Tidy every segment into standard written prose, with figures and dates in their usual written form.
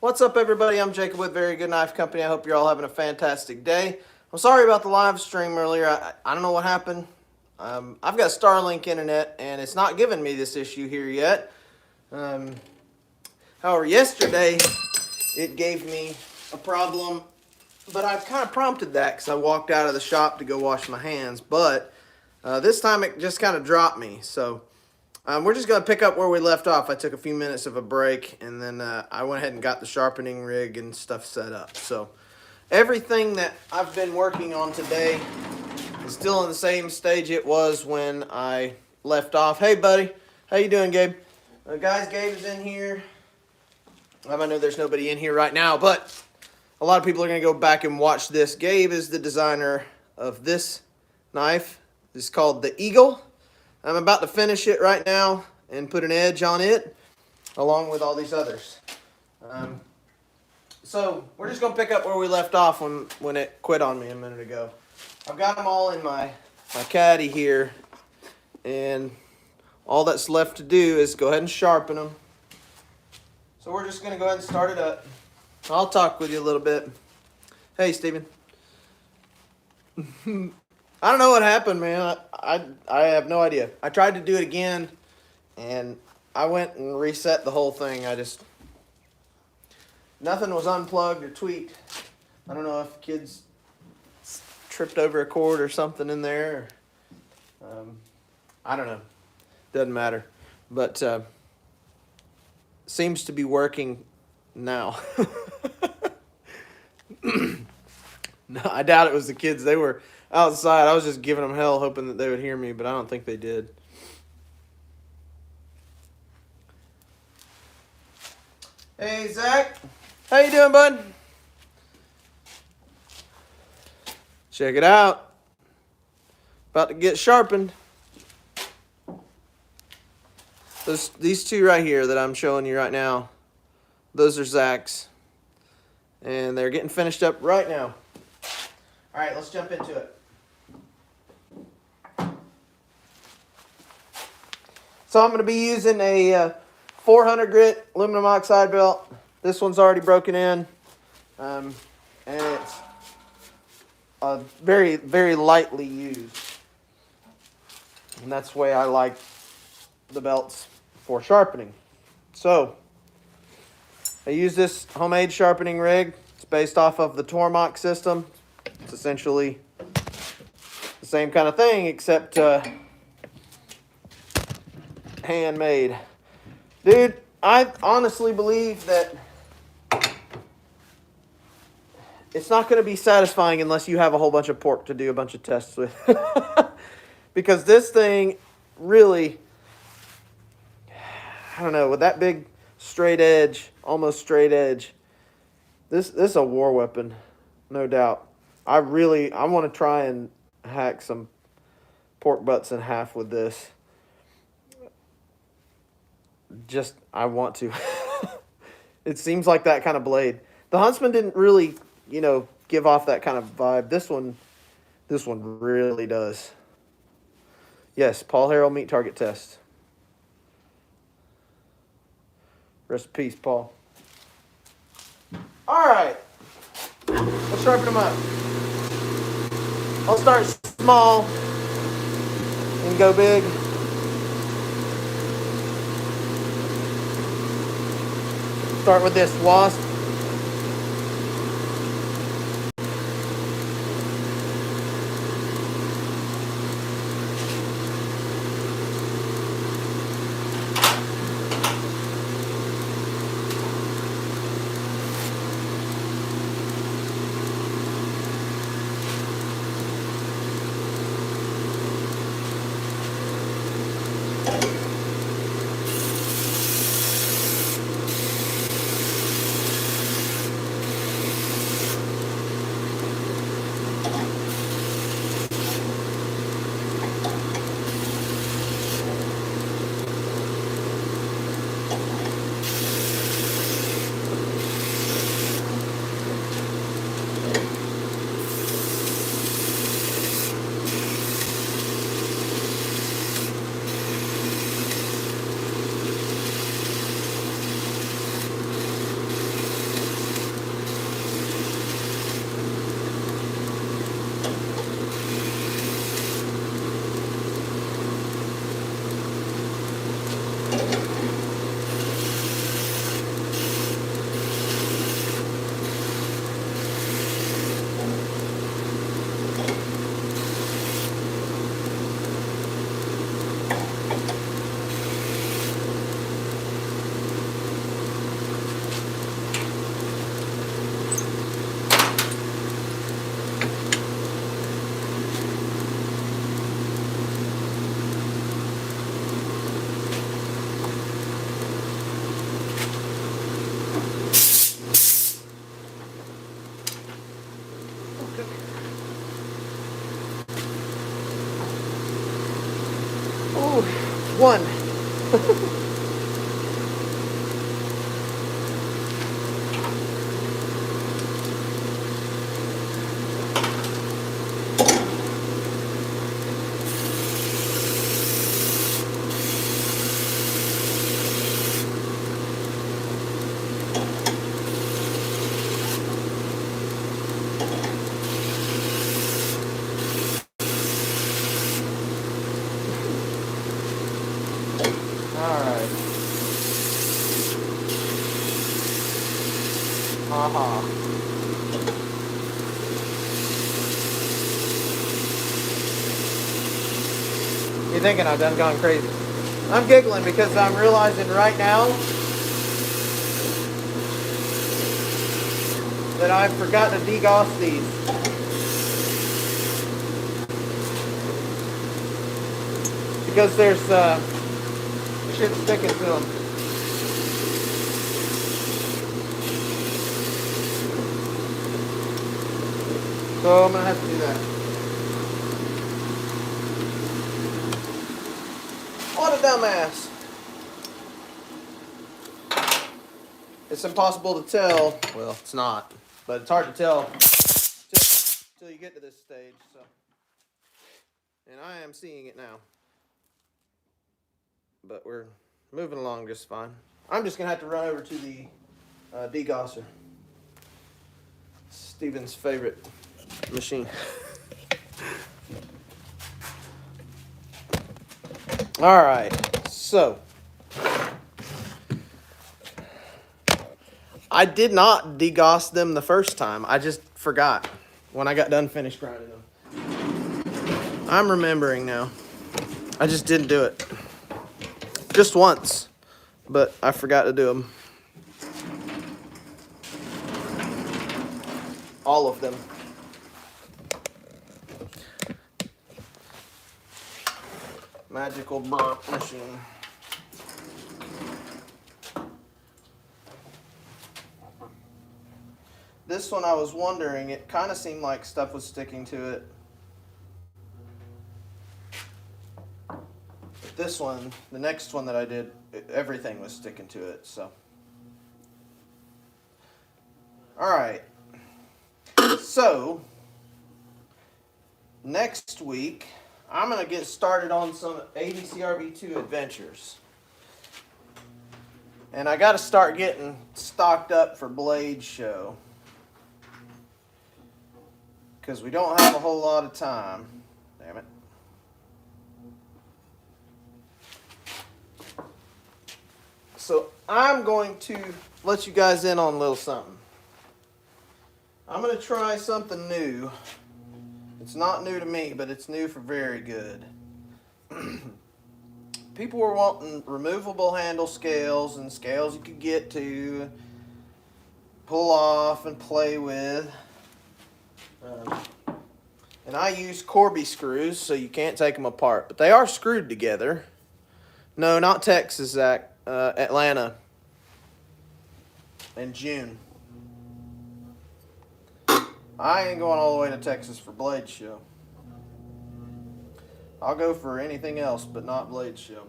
What's up, everybody? I'm Jacob with Very Good Knife Company. I hope you're all having a fantastic day. I'm sorry about the live stream earlier. I don't know what happened. I've got Starlink internet, and it's not giving me this issue here yet. Um, However, yesterday it gave me a problem, but I kind of prompted that because I walked out of the shop to go wash my hands. But this time it just kind of dropped me. So we're just going to pick up where we left off. I took a few minutes of a break, and then I went ahead and got the sharpening rig and stuff set up. So everything that I've been working on today is still in the same stage it was when I left off. Hey, buddy. How you doing, Gabe? Guys, Gabe is in here. I know there's nobody in here right now, but a lot of people are going to go back and watch this. Gabe is the designer of this knife. It's called the Eagle. I'm about to finish it right now and put an edge on it, along with all these others. So we're just going to pick up where we left off when it quit on me a minute ago. I've got them all in my caddy here, and all that's left to do is go ahead and sharpen them. So we're just going to go ahead and start it up. I'll talk with you a little bit. Hey, Steven. I don't know what happened, man. I have no idea. I tried to do it again, and I went and reset the whole thing. Nothing was unplugged or tweaked. I don't know if kids tripped over a cord or something in there. I don't know. Doesn't matter. But seems to be working now. No, I doubt it was the kids. They were outside. I was just giving them hell, hoping that they would hear me, but I don't think they did. Hey, Zach. How you doing, bud? Check it out. About to get sharpened. These two right here that I'm showing you right now, those are Zach's. And they're getting finished up right now. All right, let's jump into it. So I'm going to be using a 400 grit aluminum oxide belt. This one's already broken in. And it's very, very lightly used. And that's the way I like the belts for sharpening. So I use this homemade sharpening rig. It's based off of the Tormach system. It's essentially the same kind of thing, except handmade. Dude, I honestly believe that it's not going to be satisfying unless you have a whole bunch of pork to do a bunch of tests with. Because this thing really, I don't know, with that big straight edge, almost straight edge, this is a war weapon, no doubt. I want to try and hack some pork butts in half with this. I want to. It seems like that kind of blade. The Huntsman didn't really, give off that kind of vibe. This one really does. Yes, Paul Harrell meat target test. Rest in peace, Paul. All right. Let's sharpen them up. I'll start small and go big. Start with this wasp. One. Alright. You're thinking I've done gone crazy. I'm giggling because I'm realizing right now that I forgot to degauss these. Because there's shit sticking to them. So I'm gonna have to do that. What a dumbass. It's impossible to tell. Well, it's not, but it's hard to tell till you get to this stage. So, and I am seeing it now. But we're moving along just fine. I'm just gonna have to run over to the degosser. Steven's favorite machine. All right, so I did not degauss them the first time. I just forgot when I got done finished grinding them. I'm remembering now. I just didn't do it. Just once, but I forgot to do them. All of them. Magical burp machine. This one I was wondering, it kind of seemed like stuff was sticking to it. But this one, the next one that I did, everything was sticking to it, so. Alright. So, next week, I'm going to get started on some ADCRB2 adventures. And I got to start getting stocked up for Blade Show. Because we don't have a whole lot of time. Damn it. So I'm going to let you guys in on a little something. I'm going to try something new. It's not new to me, but it's new for very good. People were wanting removable handle scales and scales you could get to pull off and play with. And I use Corby screws, so you can't take them apart. But they are screwed together. No, not Texas, Zach. Atlanta. In June. I ain't going all the way to Texas for Blade Show. I'll go for anything else, but not Blade Show.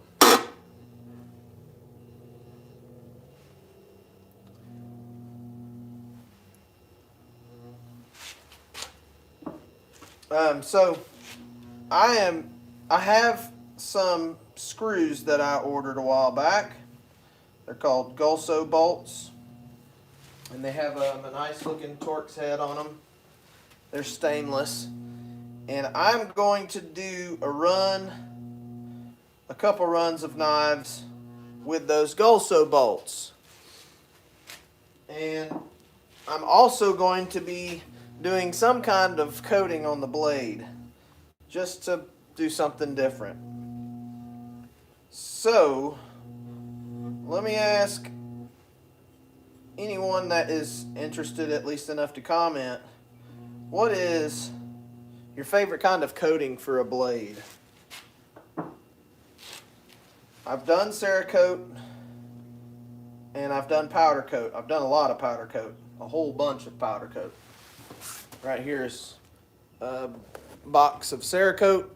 So I have some screws that I ordered a while back. They're called Gulso bolts, and they have a nice looking Torx head on them. They're stainless, and I'm going to do a couple runs of knives with those Gulso bolts. And I'm also going to be doing some kind of coating on the blade, just to do something different. So, let me ask anyone that is interested, at least enough to comment, what is your favorite kind of coating for a blade? I've done Cerakote, and I've done powder coat. I've done a lot of powder coat, a whole bunch of powder coat. Right here is a box of Cerakote,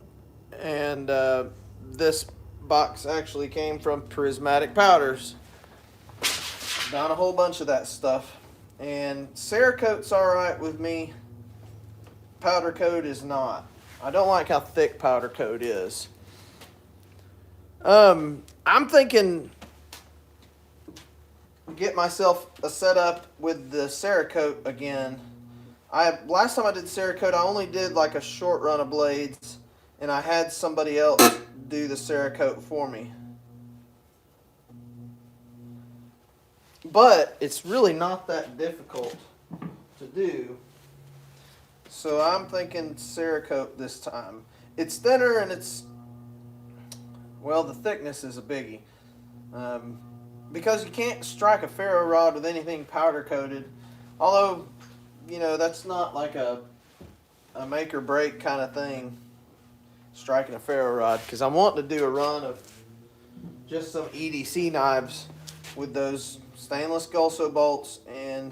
and this box actually came from Prismatic Powders. Down a whole bunch of that stuff. And Cerakote's alright with me. Powder coat is not. I don't like how thick powder coat is. I'm thinking get myself a setup with the Cerakote again. Last time I did Cerakote, I only did like a short run of blades, and I had somebody else do the Cerakote for me. But it's really not that difficult to do. So I'm thinking Cerakote this time. It's thinner and well, the thickness is a biggie. Because you can't strike a ferro rod with anything powder coated. Although, you know, that's not like a make or break kind of thing, striking a ferro rod. Because I'm wanting to do a run of just some EDC knives with those stainless Gulso bolts and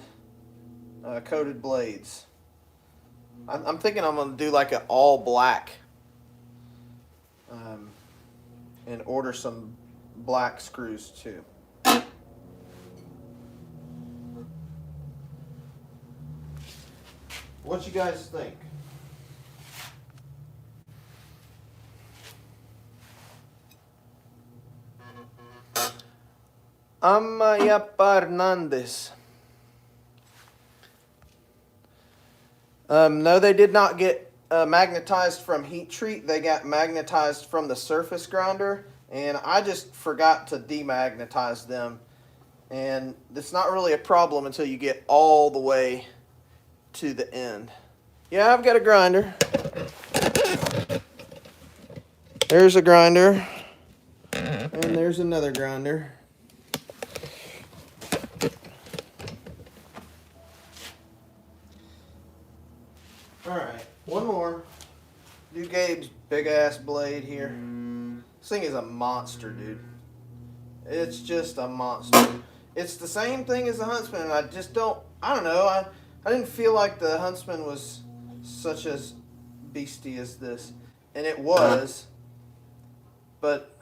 coated blades. I'm thinking I'm going to do like an all black and order some black screws too. What you guys think? Amaya Hernandez. No, they did not get magnetized from heat treat. They got magnetized from the surface grinder, and I just forgot to demagnetize them. And it's not really a problem until you get all the way to the end. Yeah, I've got a grinder. There's a grinder, and there's another grinder. Alright, one more. Do Gabe's big ass blade here. This thing is a monster, dude. It's just a monster. It's the same thing as the Huntsman, and I don't know, I didn't feel like the Huntsman was such a beastie as this. And it was, but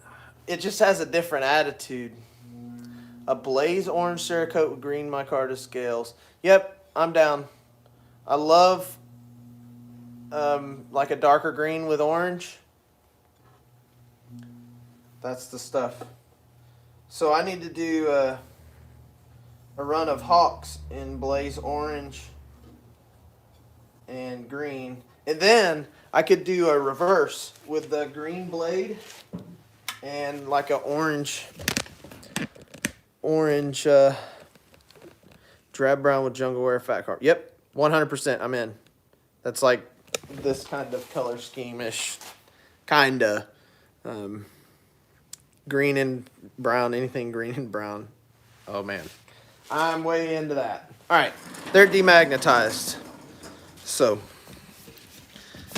it just has a different attitude. A blaze orange Cerakote with green micarta scales. Yep, I'm down. I love like a darker green with orange. That's the stuff. So I need to do a run of Hawks in blaze orange and green. And then I could do a reverse with the green blade and like a orange drab brown with jungle wear fat car. Yep, 100% I'm in. That's like this kind of color scheme-ish, kinda. Green and brown, anything green and brown. Oh man, I'm way into that. All right, they're demagnetized. So,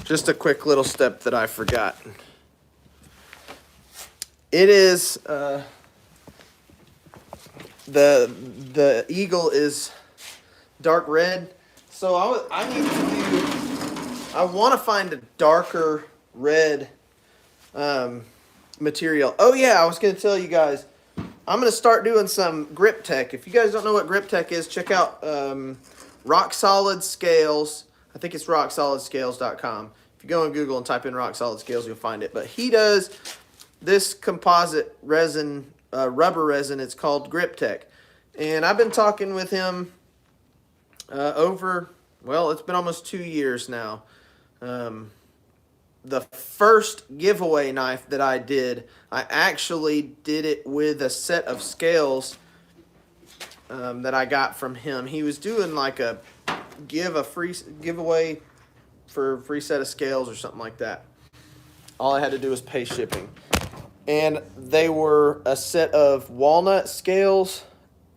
just a quick little step that I forgot. It is the eagle is dark red, so I want to find a darker red material. Oh yeah, I was going to tell you guys, I'm going to start doing some grip tech. If you guys don't know what grip tech is, check out Rock Solid Scales. I think it's rocksolidscales.com. If you go on Google and type in Rock Solid Scales, you'll find it. But he does this composite resin, rubber resin. It's called Grip Tech. And I've been talking with him it's been almost 2 years now. The first giveaway knife that I did, I actually did it with a set of scales that I got from him. He was doing like a free giveaway for a free set of scales or something like that. All I had to do was pay shipping. And they were a set of walnut scales,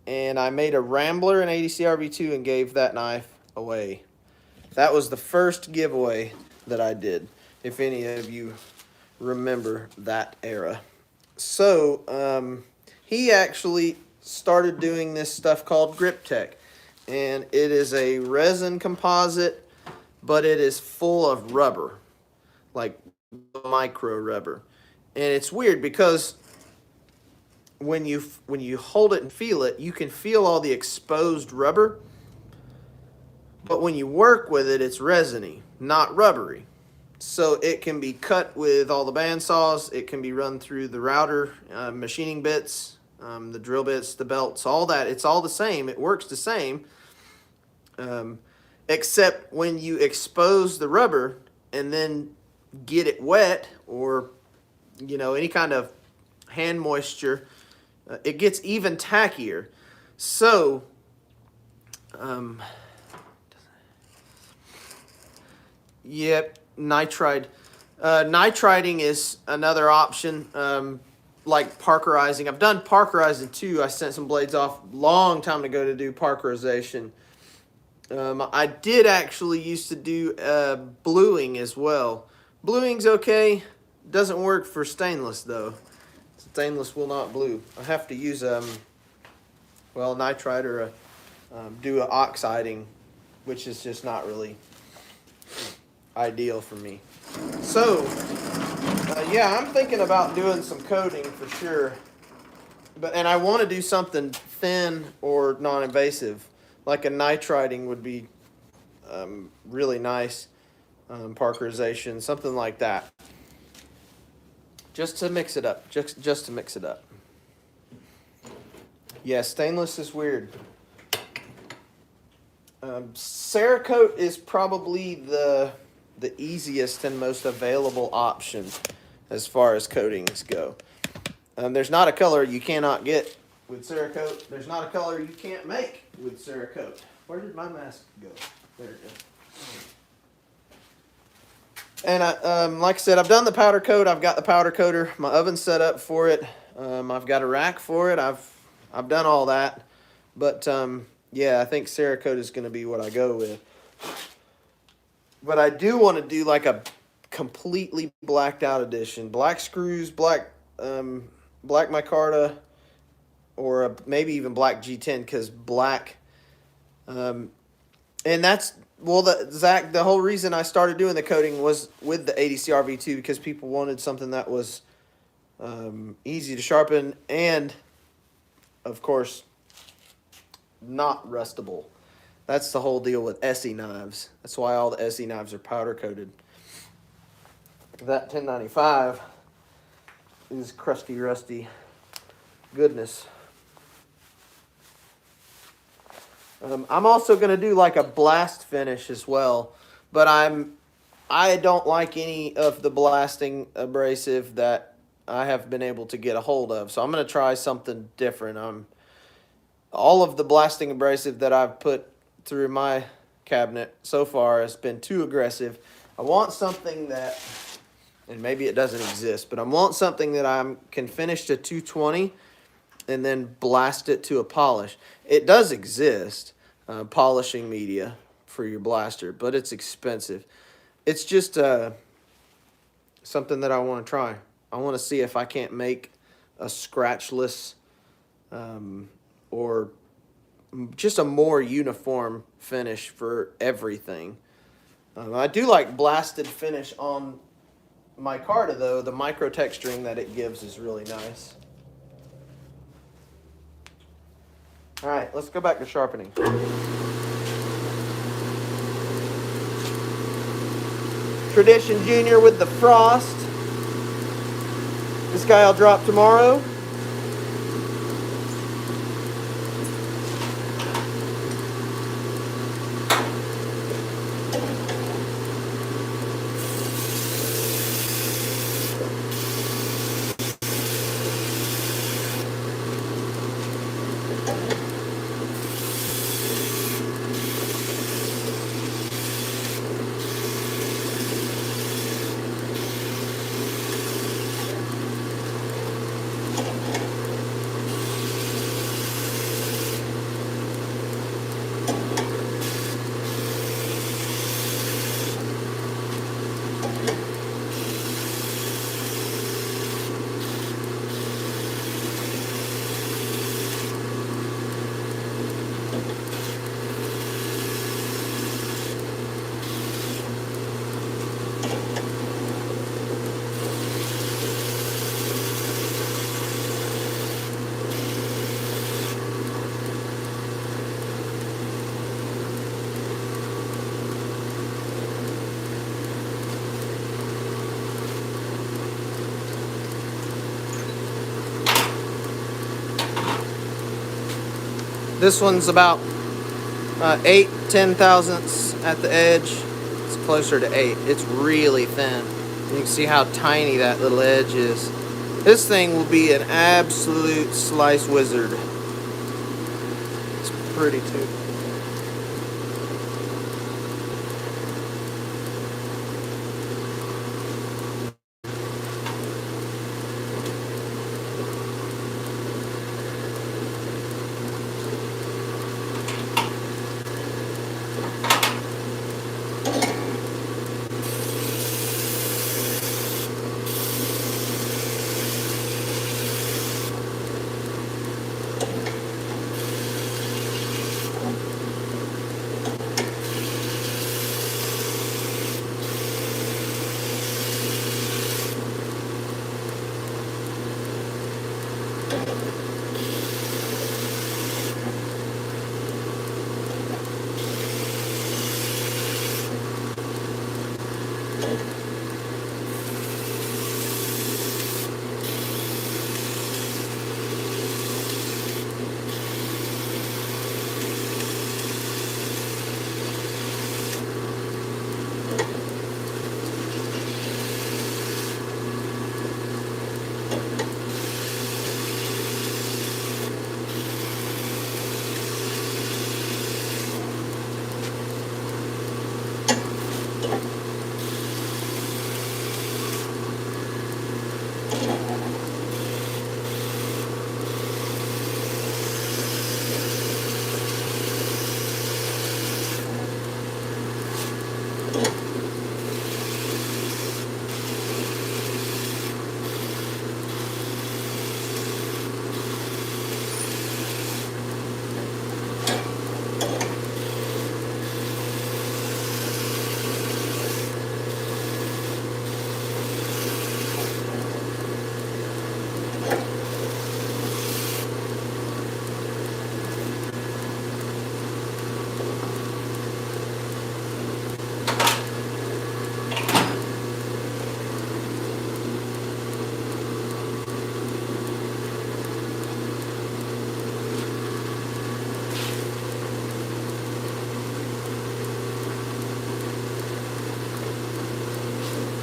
and I made a Rambler in ADC RV2 and gave that knife away. That was the first giveaway that I did, if any of you remember that era. So he actually started doing this stuff called Grip Tech, and it is a resin composite, but it is full of rubber, like micro rubber. And it's weird because when you hold it and feel it, you can feel all the exposed rubber. But when you work with it, it's resiny, not rubbery. So it can be cut with all the bandsaws. It can be run through the router, machining bits, the drill bits, the belts, all that. It's all the same. It works the same. Except when you expose the rubber and then get it wet, or any kind of hand moisture, it gets even tackier. So yep, nitride. Nitriding is another option, like parkerizing. I've done parkerizing too. I sent some blades off a long time ago to do parkerization. I did actually used to do bluing as well. Bluing's okay. Doesn't work for stainless though. Stainless will not blue. I have to use nitride or do a oxiding, which is just not really ideal for me. So yeah, I'm thinking about doing some coating for sure. And I want to do something thin or non-invasive. Like a nitriding would be really nice. Parkerization, something like that. Just to mix it up. Just to mix it up. Yeah, stainless is weird. Cerakote is probably the easiest and most available option as far as coatings go. There's not a color you cannot get with Cerakote. There's not a color you can't make with Cerakote. Where did my mask go? There it goes. And like I said, I've done the powder coat. I've got the powder coater. My oven's set up for it. I've got a rack for it. I've done all that. But yeah, I think Cerakote is going to be what I go with. But I do want to do like a completely blacked out edition. Black screws, black micarta, or maybe even black G10, because black. And that's, Zach, the whole reason I started doing the coating was with the ADC RV2, because people wanted something that was easy to sharpen and, of course, not rustable. That's the whole deal with SE knives. That's why all the SE knives are powder coated. That 1095 is crusty, rusty goodness. I'm also going to do like a blast finish as well, but I don't like any of the blasting abrasive that I have been able to get a hold of. So I'm going to try something different. All of the blasting abrasive that I've put through my cabinet so far has been too aggressive. I want something that, and maybe it doesn't exist, but I want something that I can finish to 220 and then blast it to a polish. It does exist, polishing media for your blaster, but it's expensive. It's just something that I want to try. I want to see if I can't make a scratchless or just a more uniform finish for everything. I do like blasted finish on my micarta though. The micro texturing that it gives is really nice. All right, let's go back to sharpening. Tradition Junior with the frost. This guy I'll drop tomorrow. This one's about 8 10 thousandths at the edge. It's closer to 8. It's really thin. You can see how tiny that little edge is. This thing will be an absolute slice wizard. It's pretty too.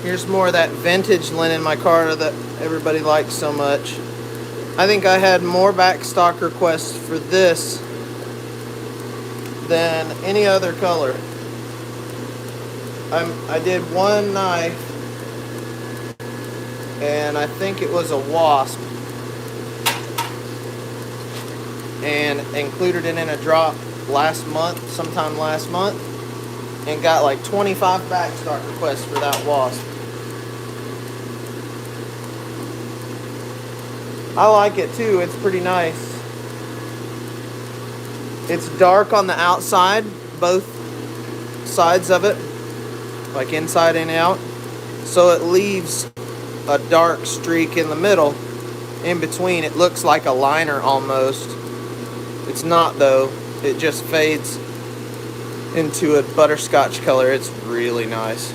Here's more of that vintage linen micarta that everybody likes so much. I think I had more backstock requests for this than any other color. I did one knife, and I think it was a wasp, and included it in a drop sometime last month, and got like 25 backstock requests for that wasp. I like it too, it's pretty nice. It's dark on the outside, both sides of it, like inside and out. So it leaves a dark streak in the middle. In between, it looks like a liner almost. It's not though, it just fades into a butterscotch color. It's really nice.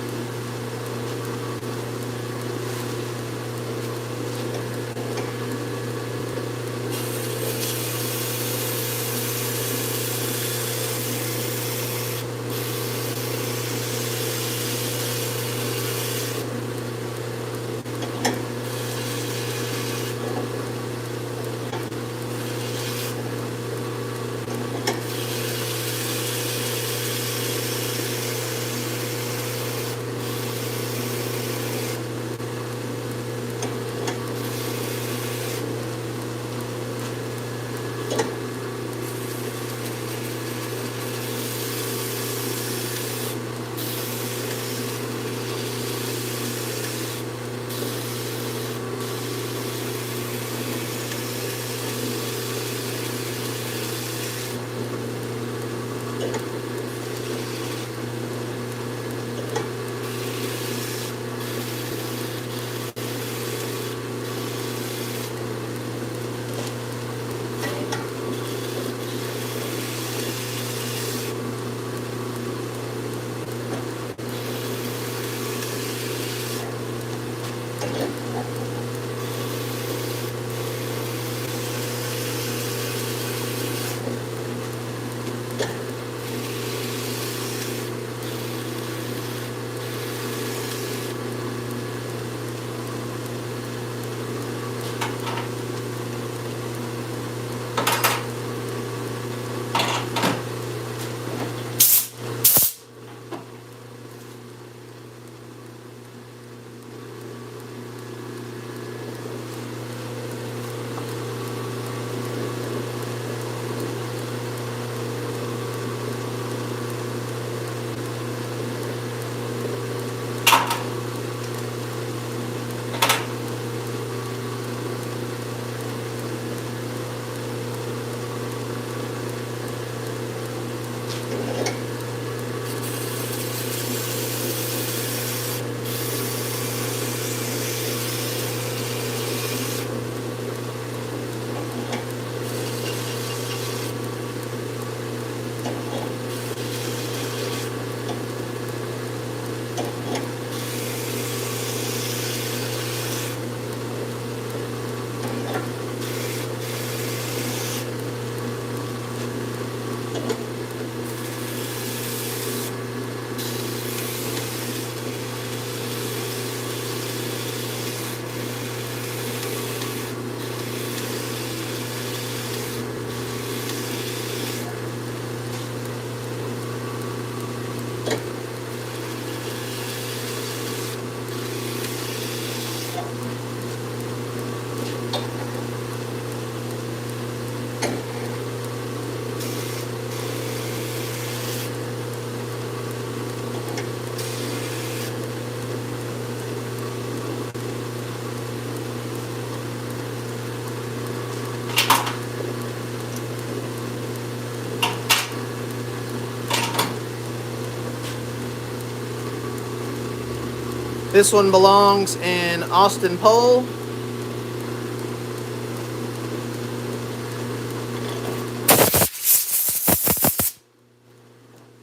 This one belongs in Austin Pole.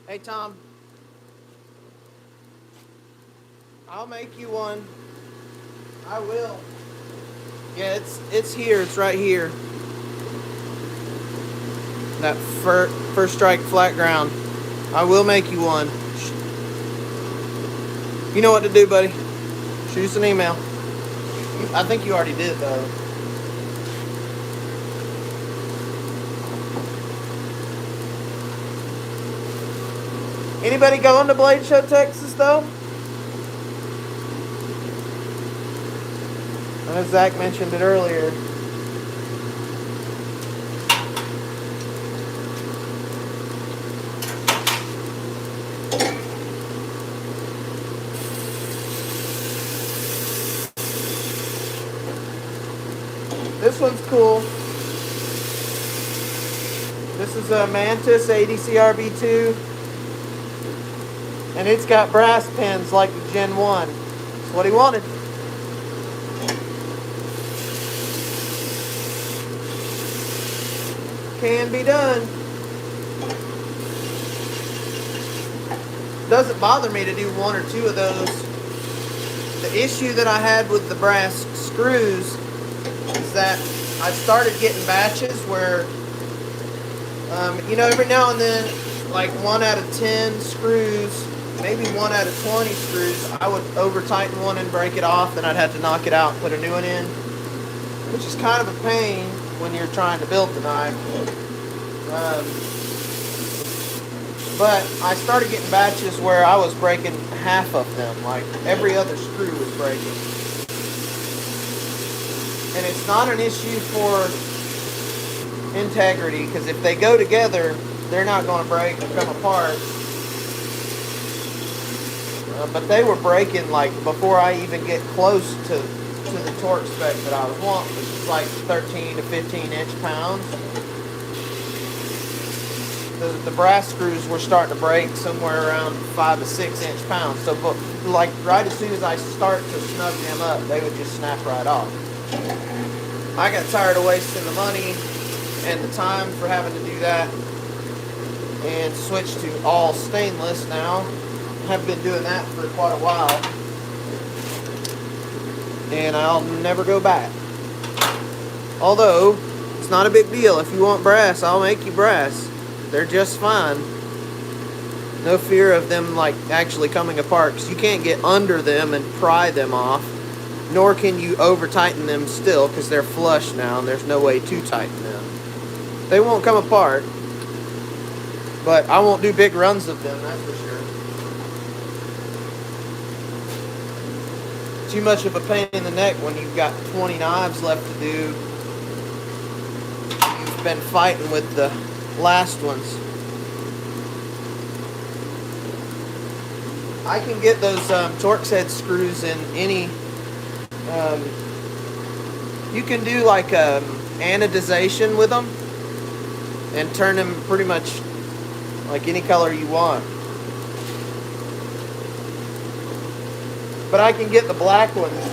Hey Tom, I'll make you one. I will. Yeah, it's here. It's right here. That first strike flat ground. I will make you one. You know what to do, buddy. Shoot us an email. I think you already did, though. Anybody going to Blade Show, Texas, though? I know Zach mentioned it earlier. This one's cool. This is a Mantis ADCRB2. And it's got brass pins like the Gen 1. That's what he wanted. Can be done. Doesn't bother me to do one or two of those. The issue that I had with the brass screws is that I started getting batches where, every now and then, like 1 out of 10 screws, maybe 1 out of 20 screws, I would over tighten one and break it off, then I'd have to knock it out and put a new one in, which is kind of a pain when you're trying to build the knife. But I started getting batches where I was breaking half of them, like every other screw was breaking. And it's not an issue for integrity, because if they go together, they're not going to break or come apart. But they were breaking like before I even get close to the torque spec that I was wanting, which is like 13 to 15 inch-pounds. The brass screws were starting to break somewhere around 5 to 6 inch-pounds. So, like right as soon as I start to snug them up, they would just snap right off. I got tired of wasting the money and the time for having to do that, and switched to all stainless now. I've been doing that for quite a while, and I'll never go back. Although it's not a big deal. If you want brass, I'll make you brass. They're just fine. No fear of them like actually coming apart, because you can't get under them and pry them off, nor can you over tighten them still, because they're flush now and there's no way to tighten them. They won't come apart, but I won't do big runs of them, that's for sure. Too much of a pain in the neck when you've got 20 knives left to do. You've been fighting with the last ones. I can get those Torx head screws in any. You can do like anodization with them and turn them pretty much like any color you want. But I can get the black ones.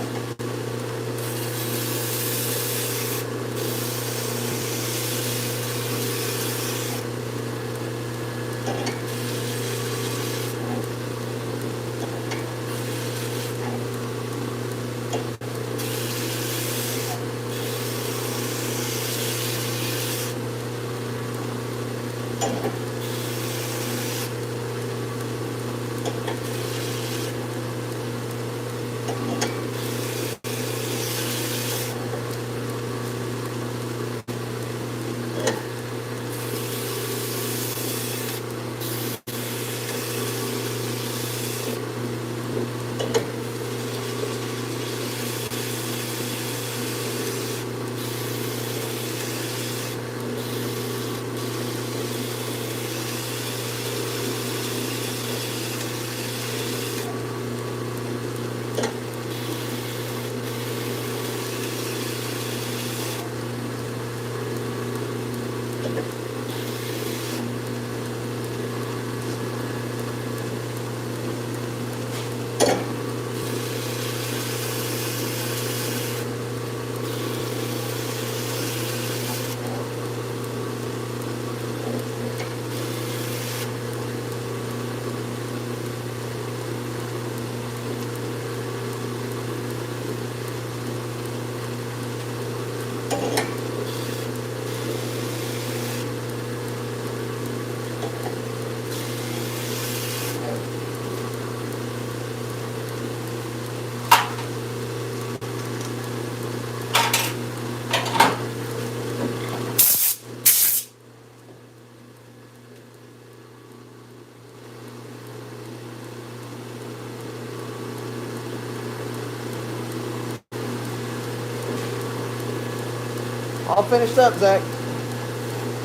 All finished up, Zach.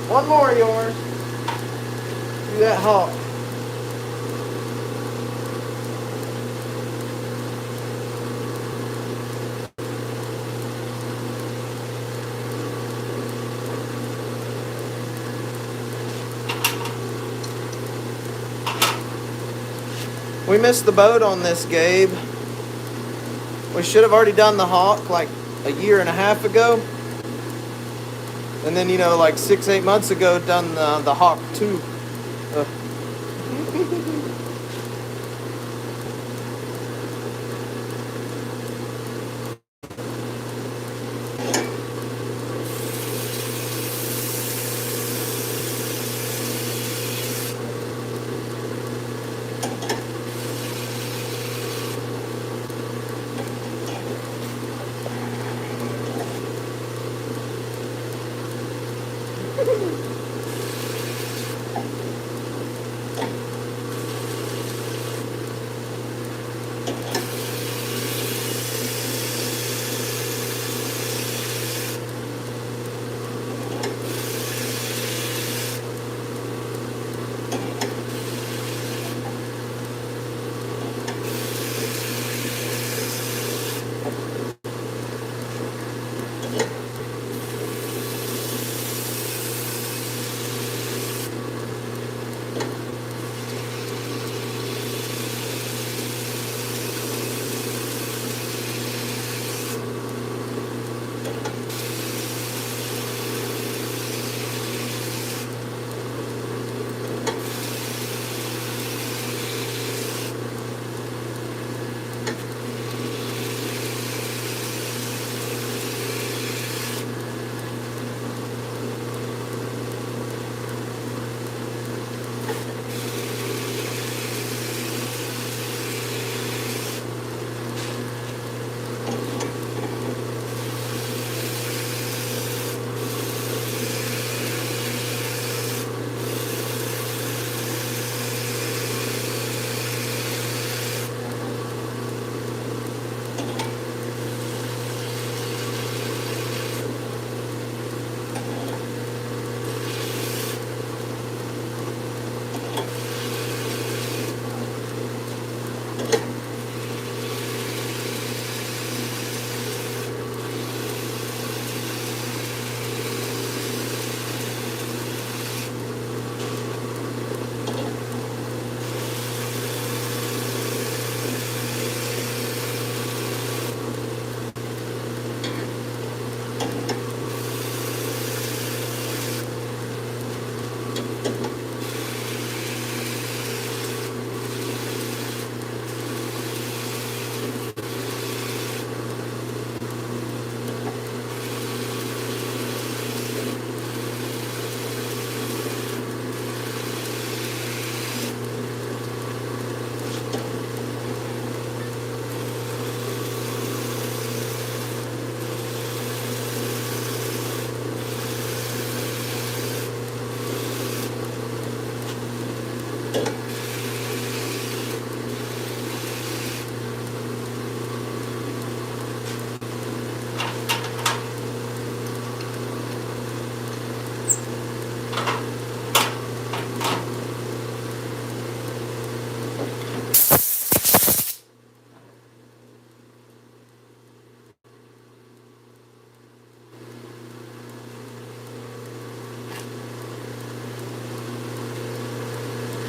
One more of yours. Do that hawk. We missed the boat on this, Gabe. We should have already done the hawk like a year and a half ago. And then, you know, like 6-8 months ago, done the hawk 2.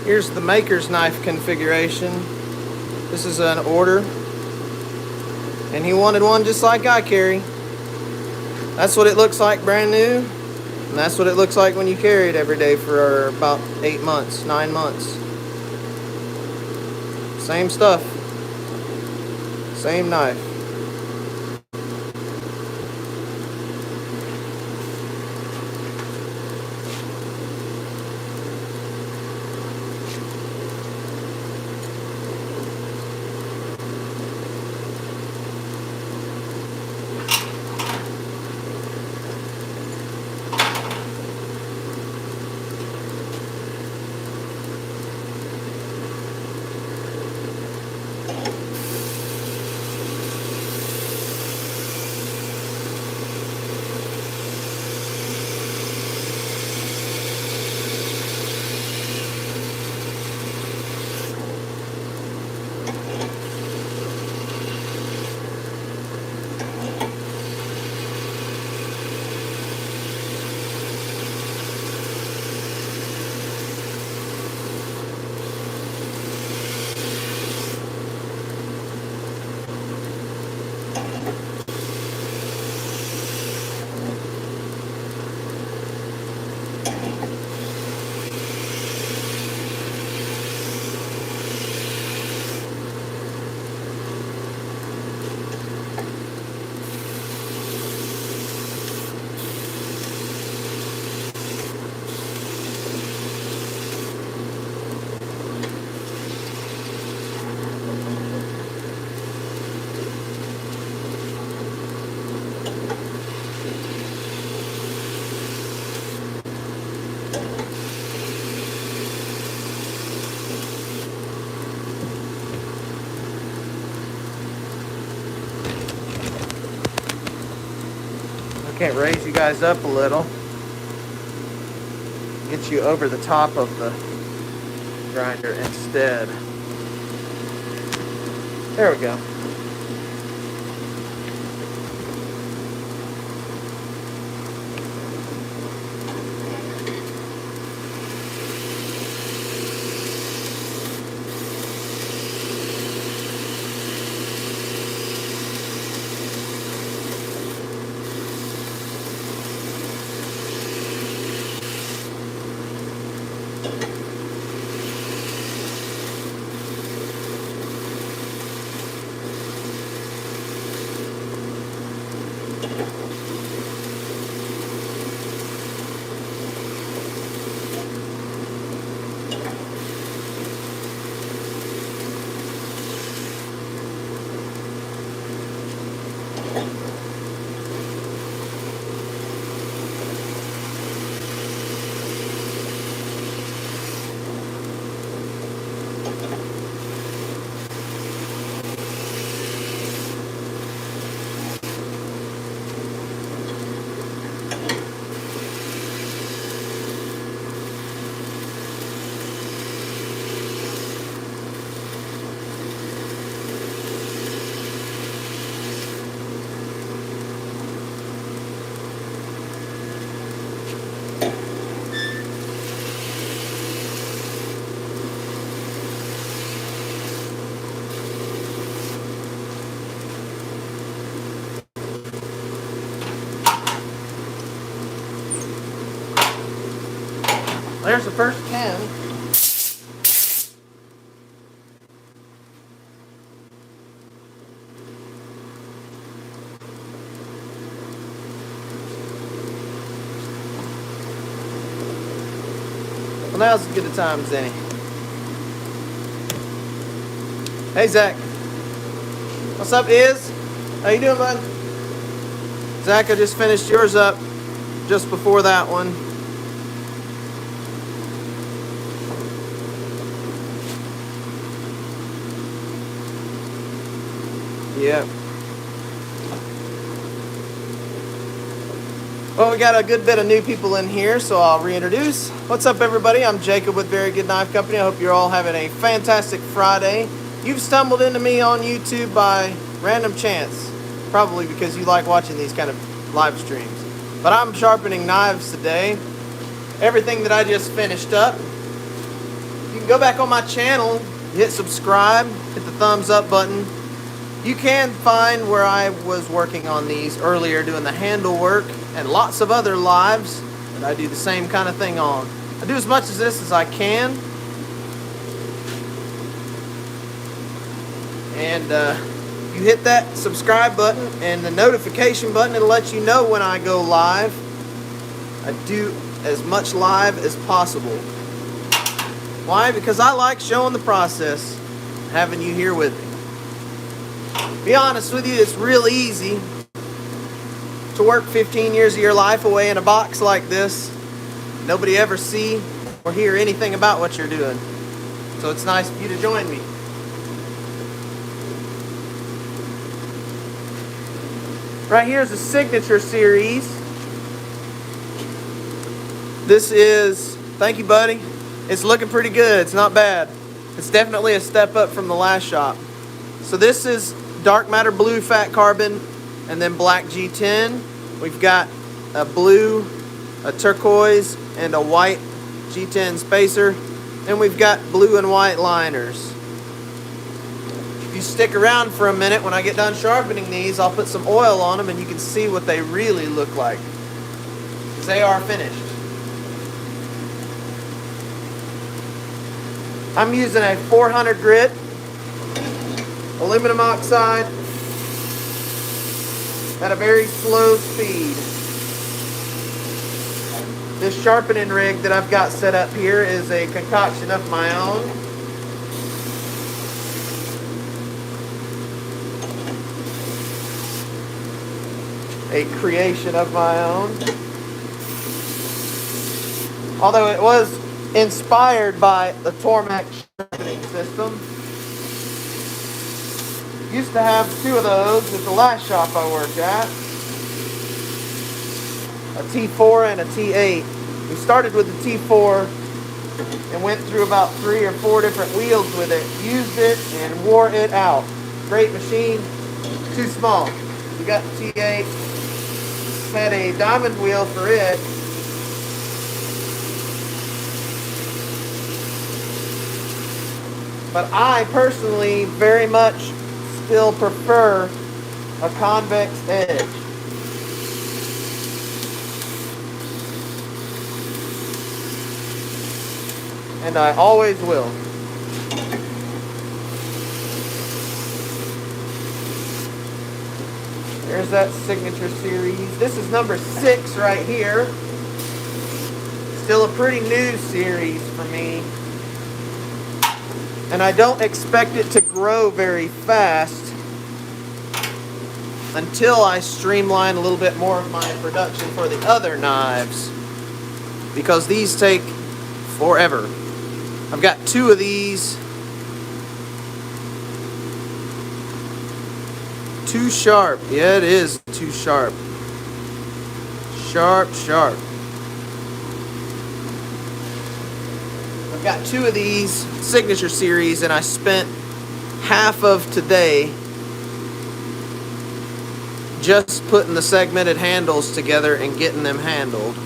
Here's the maker's knife configuration. This is an order, and he wanted one just like I carry. That's what it looks like brand new, and that's what it looks like when you carry it every day for about 8 months, 9 months. Same stuff, same knife. Can't raise you guys up a little. Get you over the top of the grinder instead. There we go. There's the first 10. Well, now's as good a time as any. Hey, Zach. What's up, Iz? How you doing, bud? Zach, I just finished yours up just before that one. Yep. Well, we got a good bit of new people in here, so I'll reintroduce. What's up, everybody? I'm Jacob with Very Good Knife Company. I hope you're all having a fantastic Friday. You've stumbled into me on YouTube by random chance, probably because you like watching these kind of live streams. But I'm sharpening knives today. Everything that I just finished up. You can go back on my channel, hit subscribe, hit the thumbs up button. You can find where I was working on these earlier, doing the handle work and lots of other lives that I do the same kind of thing on. I do as much of this as I can. And you hit that subscribe button and the notification button, it'll let you know when I go live. I do as much live as possible. Why? Because I like showing the process, having you here with me. Be honest with you, it's real easy to work 15 years of your life away in a box like this. Nobody ever see or hear anything about what you're doing. So it's nice for you to join me. Right here is a signature series. This is, thank you, buddy. It's looking pretty good. It's not bad. It's definitely a step up from the last shop. So this is dark matter blue fat carbon and then black G10. We've got a blue, a turquoise, and a white G10 spacer. And we've got blue and white liners. If you stick around for a minute, when I get done sharpening these, I'll put some oil on them and you can see what they really look like. Because they are finished. I'm using a 400 grit aluminum oxide at a very slow speed. This sharpening rig that I've got set up here is a concoction of my own. A creation of my own. Although it was inspired by the Tormac sharpening system. Used to have two of those at the last shop I worked at. a T4 and a T8. We started with the T4 and went through about 3 or 4 different wheels with it, used it, and wore it out. Great machine, too small. We got the T8, had a diamond wheel for it. But I personally very much still prefer a convex edge. And I always will. There's that signature series. This is number 6 right here. Still a pretty new series for me. And I don't expect it to grow very fast until I streamline a little bit more of my production for the other knives, because these take forever. I've got 2 of these. Too sharp. Yeah, it is too sharp. Sharp, sharp. I've got 2 of these signature series, and I spent half of today just putting the segmented handles together and getting them handled.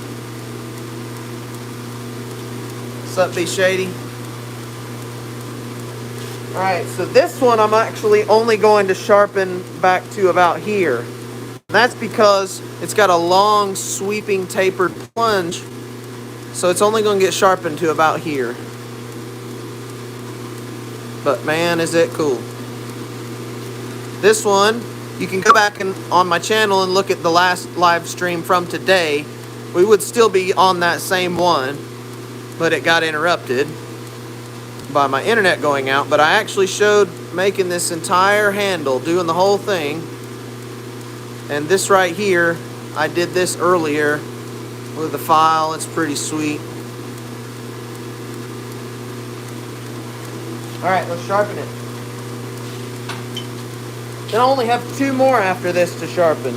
What's up, B Shady? Alright, so this one I'm actually only going to sharpen back to about here. That's because it's got a long, sweeping, tapered plunge, so it's only going to get sharpened to about here. But man, is it cool. This one, you can go back on my channel and look at the last live stream from today. We would still be on that same one, but it got interrupted by my internet going out. But I actually showed making this entire handle, doing the whole thing. And this right here, I did this earlier with the file. It's pretty sweet. Alright, let's sharpen it. Then I only have 2 more after this to sharpen.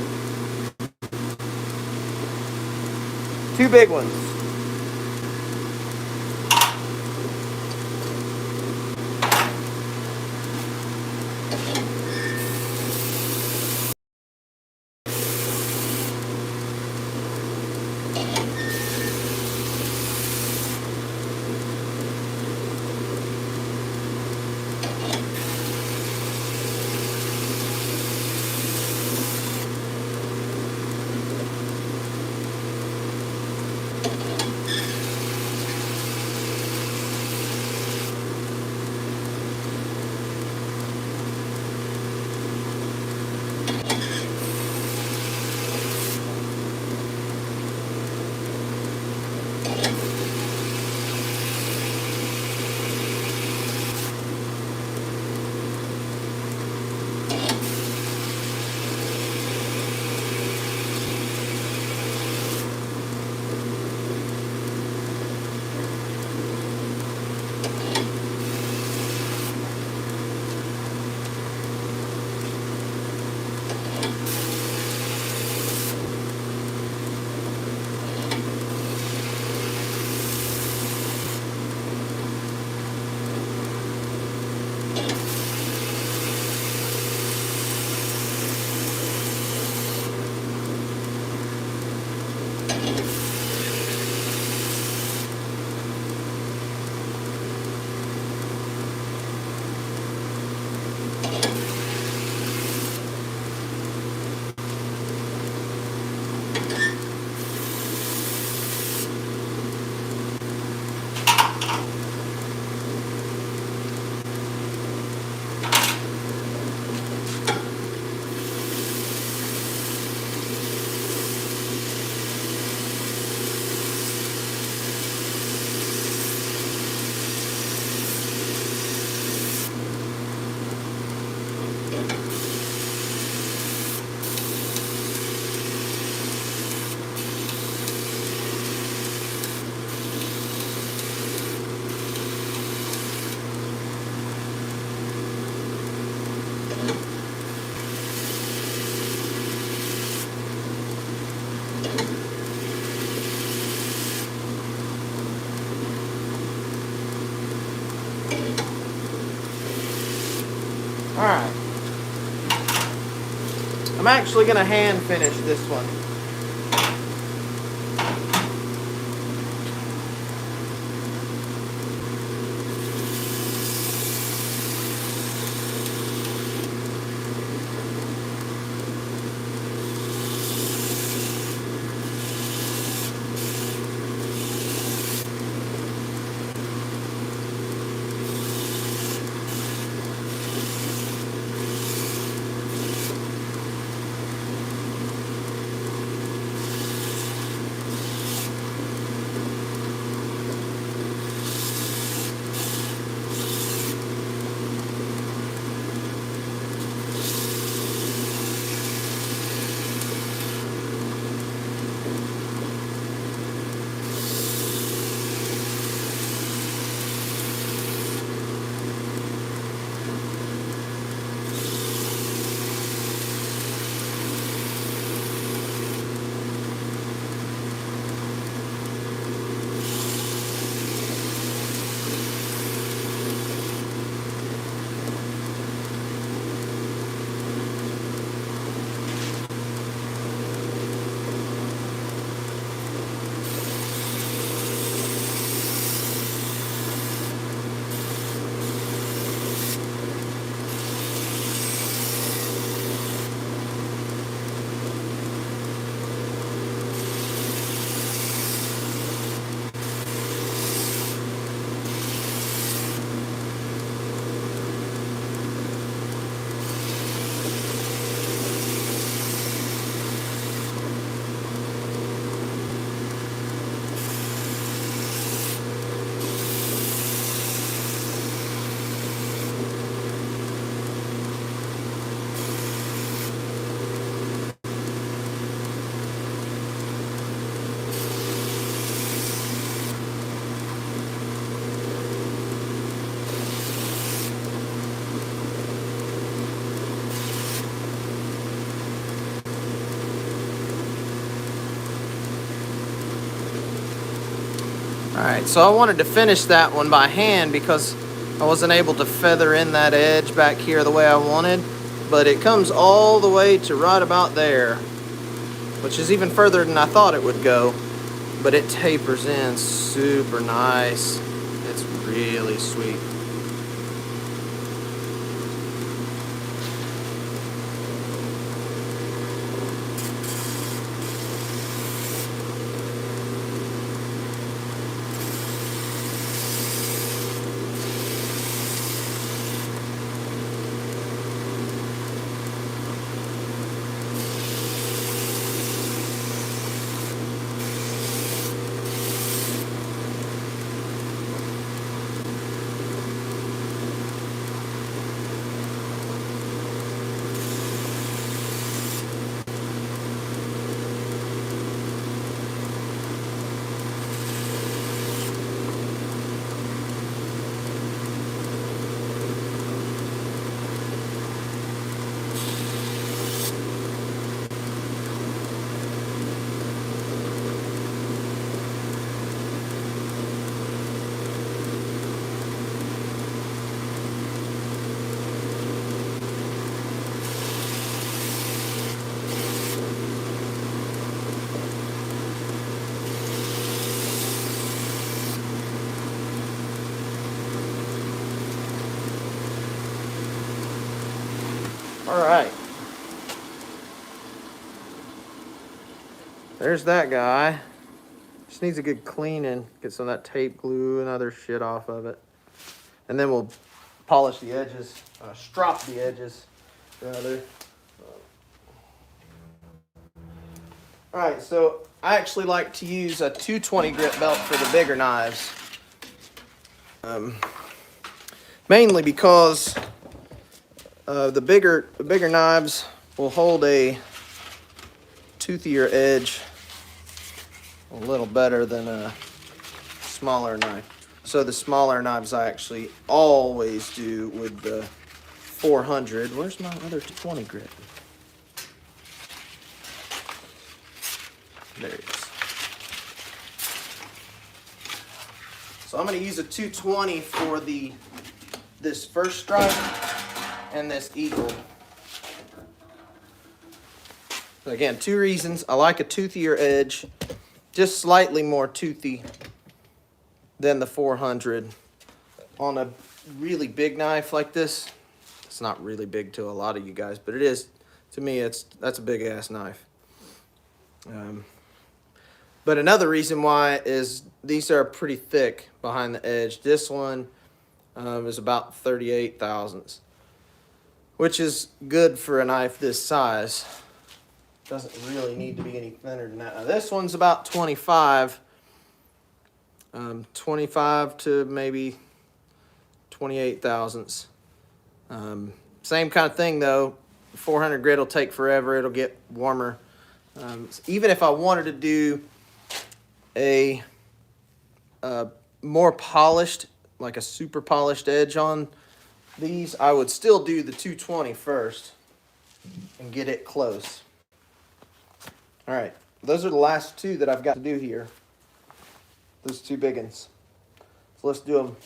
2 big ones. All right. I'm actually going to hand finish this one. Alright, so I wanted to finish that one by hand because I wasn't able to feather in that edge back here the way I wanted, but it comes all the way to right about there, which is even further than I thought it would go, but it tapers in super nice. It's really sweet. Alright. There's that guy. Just needs a good cleaning. Get some of that tape glue and other shit off of it. And then we'll polish the edges, strop the edges, rather. Alright, so I actually like to use a 220 grit belt for the bigger knives. Mainly because the bigger knives will hold a toothier edge a little better than a smaller knife. So the smaller knives I actually always do with the 400. Where's my other 20 grit? There it is. So So I'm going to use a 220 for this first stripe and this eagle. Again, 2 reasons. I like a toothier edge, just slightly more toothy than the 400. On a really big knife like this, it's not really big to a lot of you guys, but it is, to me, that's a big ass knife. But another reason why is these are pretty thick behind the edge. This one is about 38 thousandths, which is good for a knife this size. Doesn't really need to be any thinner than that. Now this one's about 25 to maybe 28 thousandths. Same kind of thing though. 400 grit will take forever. It'll get warmer. Even if I wanted to do a more polished, like a super polished edge on these, I would still do the 220 first and get it close. All right, those are the last 2 that I've got to do here. Those 2 big ones. So let's do them.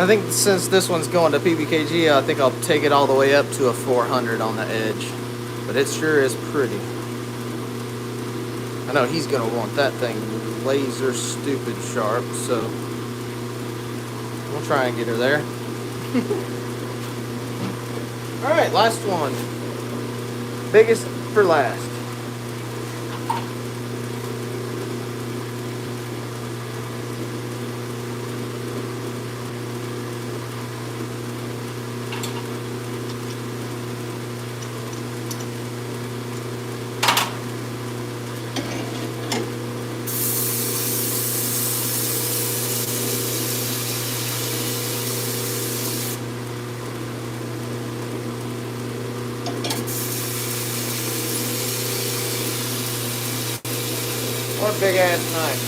I think since this one's going to PBKG, I think I'll take it all the way up to a 400 on the edge. But it sure is pretty. I know he's going to want that thing laser stupid sharp, so we'll try and get her there. Alright, last one. Biggest for last. What a big ass knife.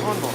One more.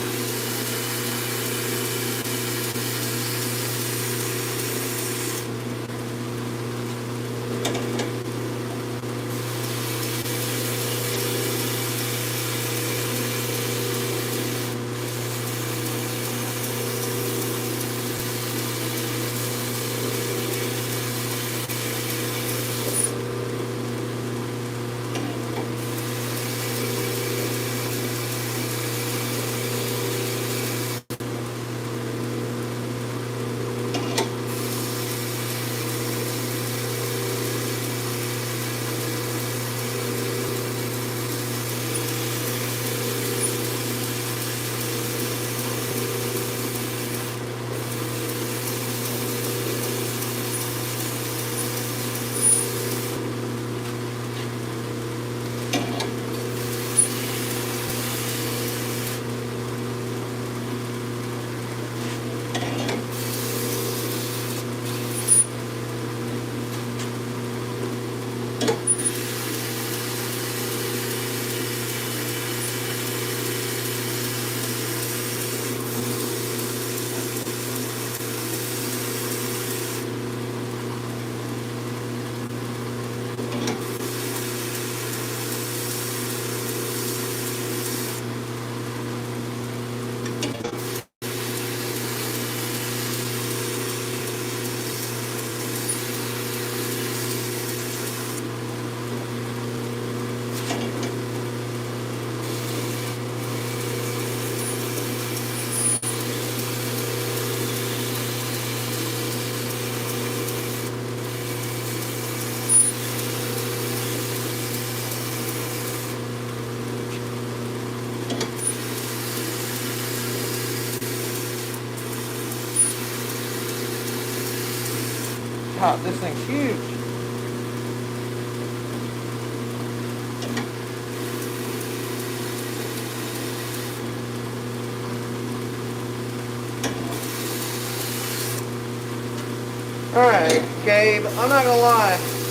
God, this thing's huge. Alright, Gabe, I'm not gonna lie.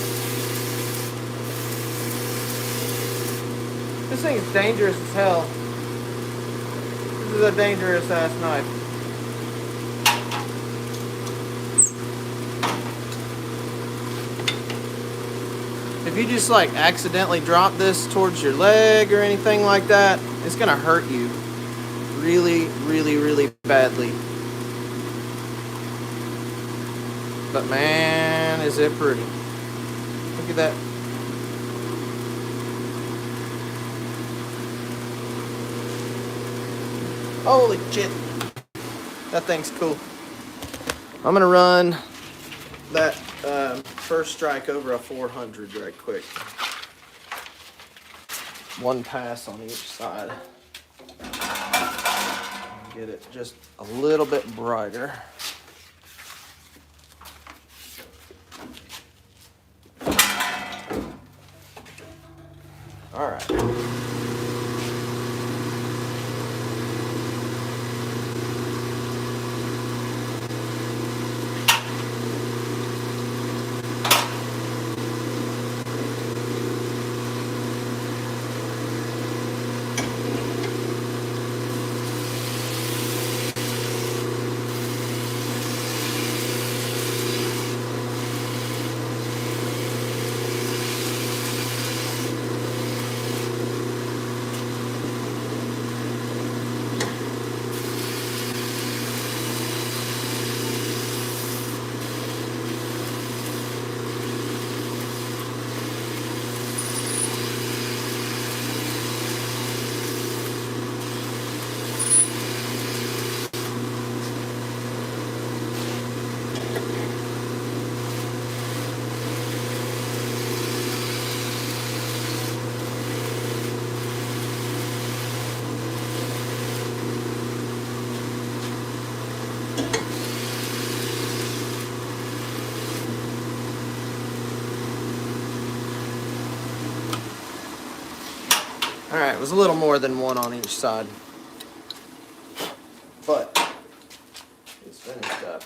This thing is dangerous as hell. This is a dangerous ass knife. If you just like accidentally drop this towards your leg or anything like that, it's gonna hurt you really, really, really badly. But man, is it pretty. Look at that. Holy shit. That thing's cool. I'm gonna run that first strike over a 400 right quick. One pass on each side. Get it just a little bit brighter. All right. All right, it was a little more than one on each side, but it's finished up.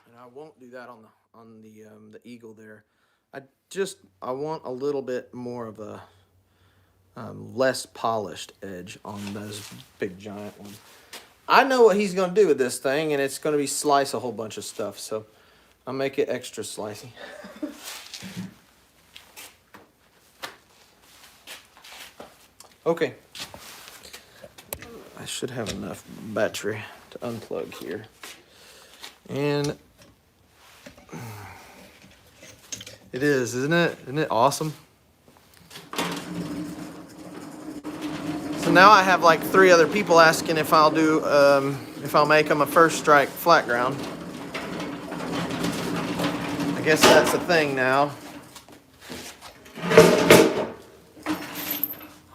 And I won't do that on the eagle there. I want a little bit more of a less polished edge on those big giant ones. I know what he's gonna do with this thing, and it's gonna be slice a whole bunch of stuff. So I'll make it extra slicey. Okay, I should have enough battery to unplug here. And it is, isn't it? Isn't it awesome? So now I have like 3 other people asking if I'll do, if I'll make them a first strike flat ground. I guess that's a thing now.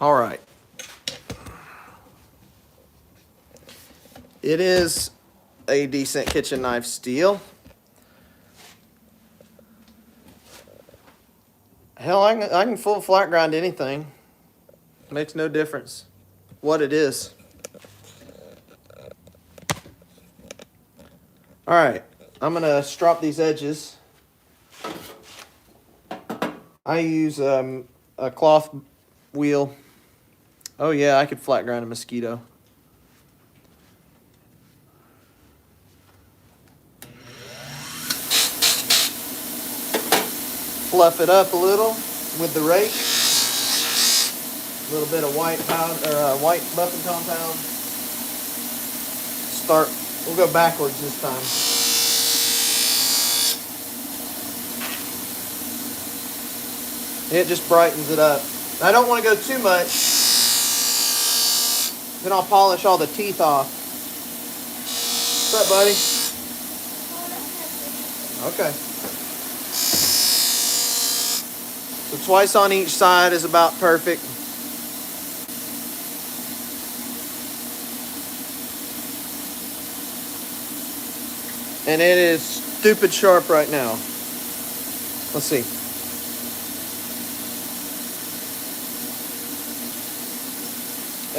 All right. It is a decent kitchen knife steel. Hell, I can full flat grind anything. Makes no difference what it is. All right, I'm gonna strop these edges. I use a cloth wheel. Oh yeah, I could flat grind a mosquito. Fluff it up a little with the rake. A little bit of white powder or white buffing compound. We'll go backwards this time. It just brightens it up. I don't want to go too much. Then I'll polish all the teeth off. What's up, buddy? Okay. So twice on each side is about perfect. And it is stupid sharp right now. Let's see.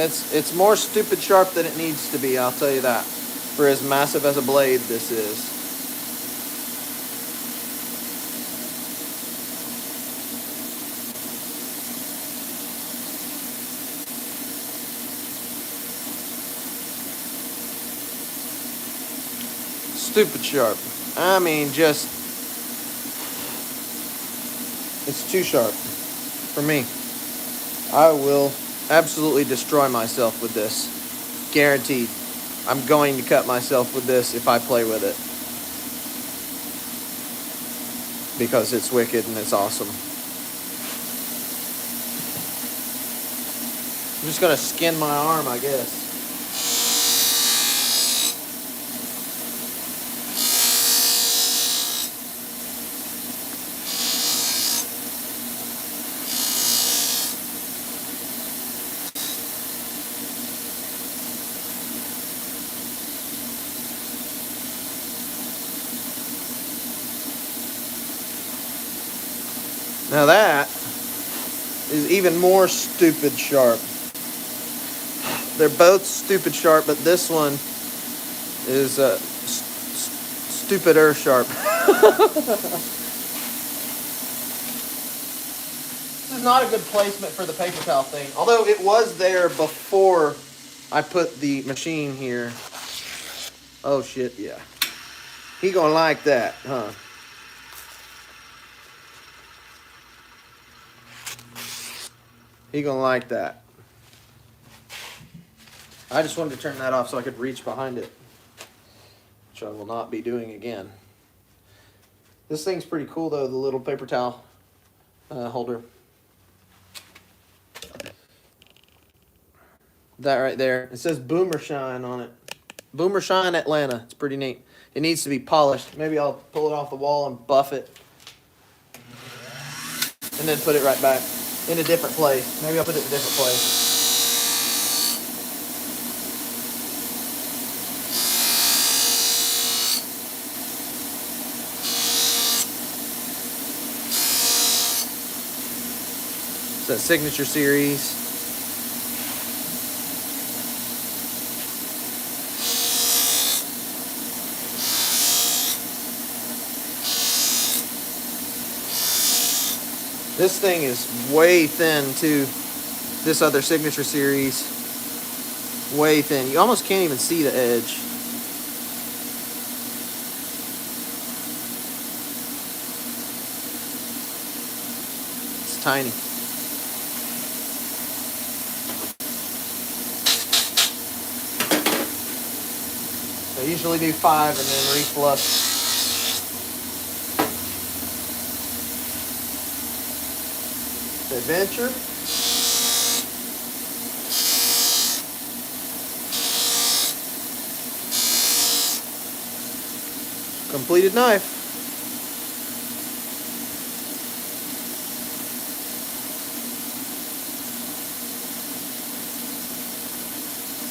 It's more stupid sharp than it needs to be, I'll tell you that. For as massive as a blade this is. stupid sharp. I mean, just, it's too sharp for me. I will absolutely destroy myself with this. Guaranteed. I'm going to cut myself with this if I play with it. Because it's wicked and it's awesome. I'm just going to skin my arm, I guess. Now that is even more stupid sharp. They're both stupid sharp, but this one is stupider sharp. This is not a good placement for the paper towel thing, although it was there before I put the machine here. Oh shit, yeah. He gonna like that, huh? He gonna like that. I just wanted to turn that off so I could reach behind it, which I will not be doing again. This thing's pretty cool though, the little paper towel holder. That right there. It says Boomer Shine on it. Boomer Shine Atlanta. It's pretty neat. It needs to be polished. Maybe I'll pull it off the wall and buff it. And then put it right back in a different place. Maybe I'll put it in a different place. It's that Signature Series. This thing is way thin too. This other Signature Series, way thin. You almost can't even see the edge. It's tiny. I usually do 5 and then reflush. Adventure. Completed knife.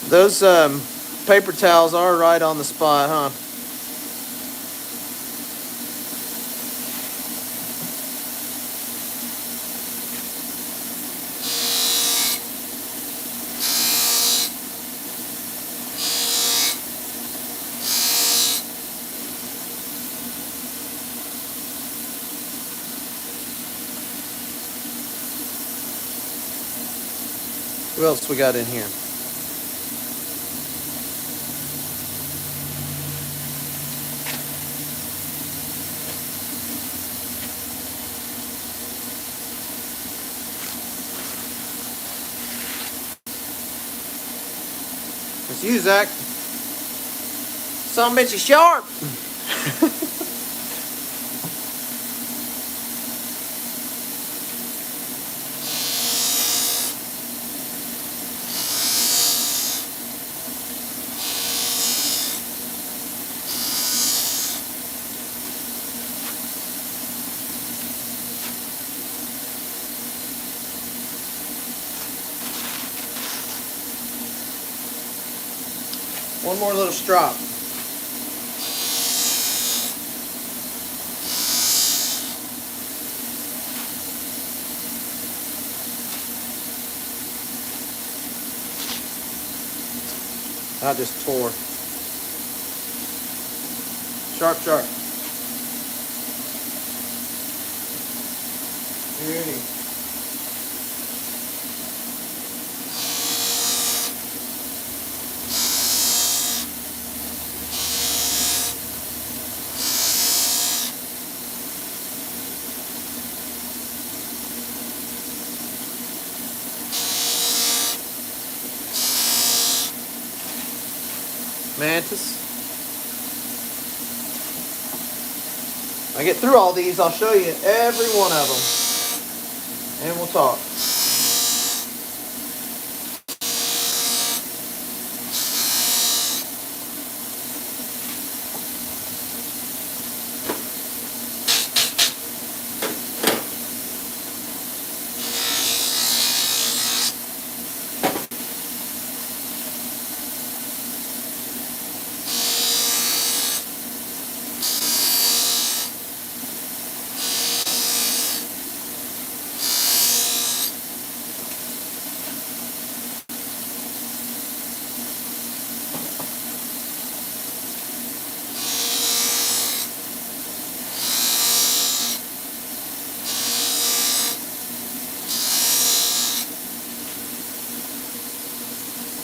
Those paper towels are right on the spot, huh? What else we got in here? It's you, Zach. Some bitch is sharp. One more little strop. I just tore. Sharp, sharp. Beauty. Mantis. When I get through all these, I'll show you every one of them, and we'll talk.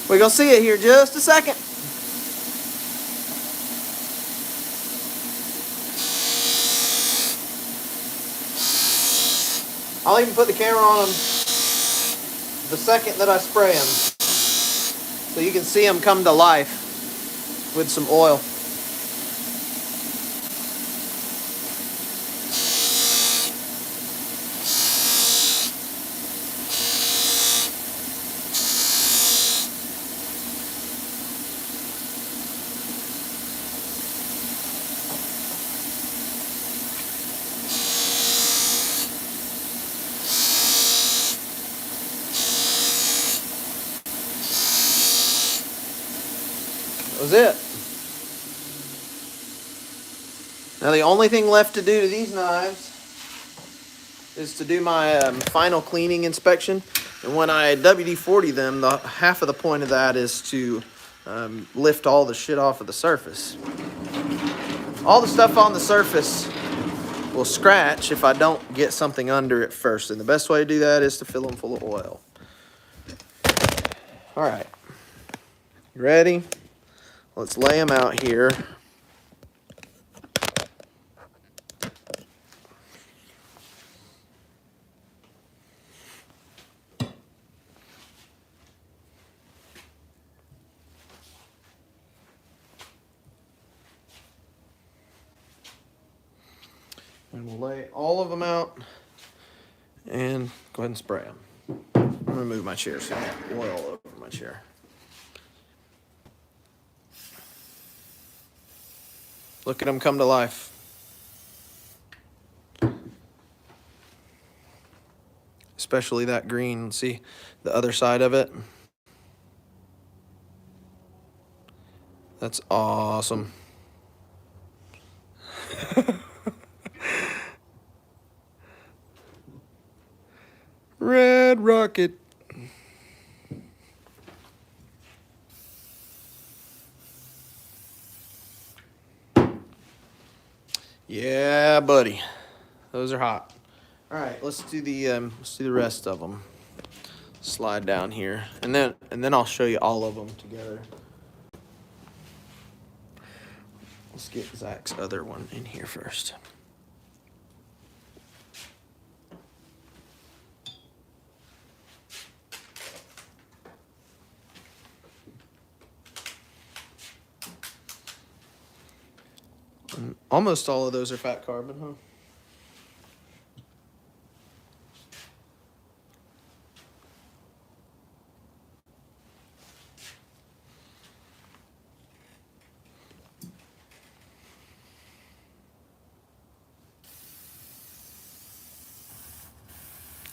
We're going to see it here just a second. I'll even put the camera on them the second that I spray them, so you can see them come to life with some oil. That was it. Now the only thing left to do to these knives is to do my final cleaning inspection. And when I WD-40 them, half of the point of that is to lift all the shit off of the surface. All the stuff on the surface will scratch if I don't get something under it first. And the best way to do that is to fill them full of oil. All right, you ready? Let's lay them out here. And we'll lay all of them out and go ahead and spray them. I'm gonna move my chair so I have oil over my chair. Look at them come to life. Especially that green. See the other side of it? That's awesome. Red Rocket. Yeah, buddy. Those are hot. All right, let's do the rest of them. Slide down here, and then I'll show you all of them together. Let's get Zach's other one in here first. And almost all of those are fat carbon, huh?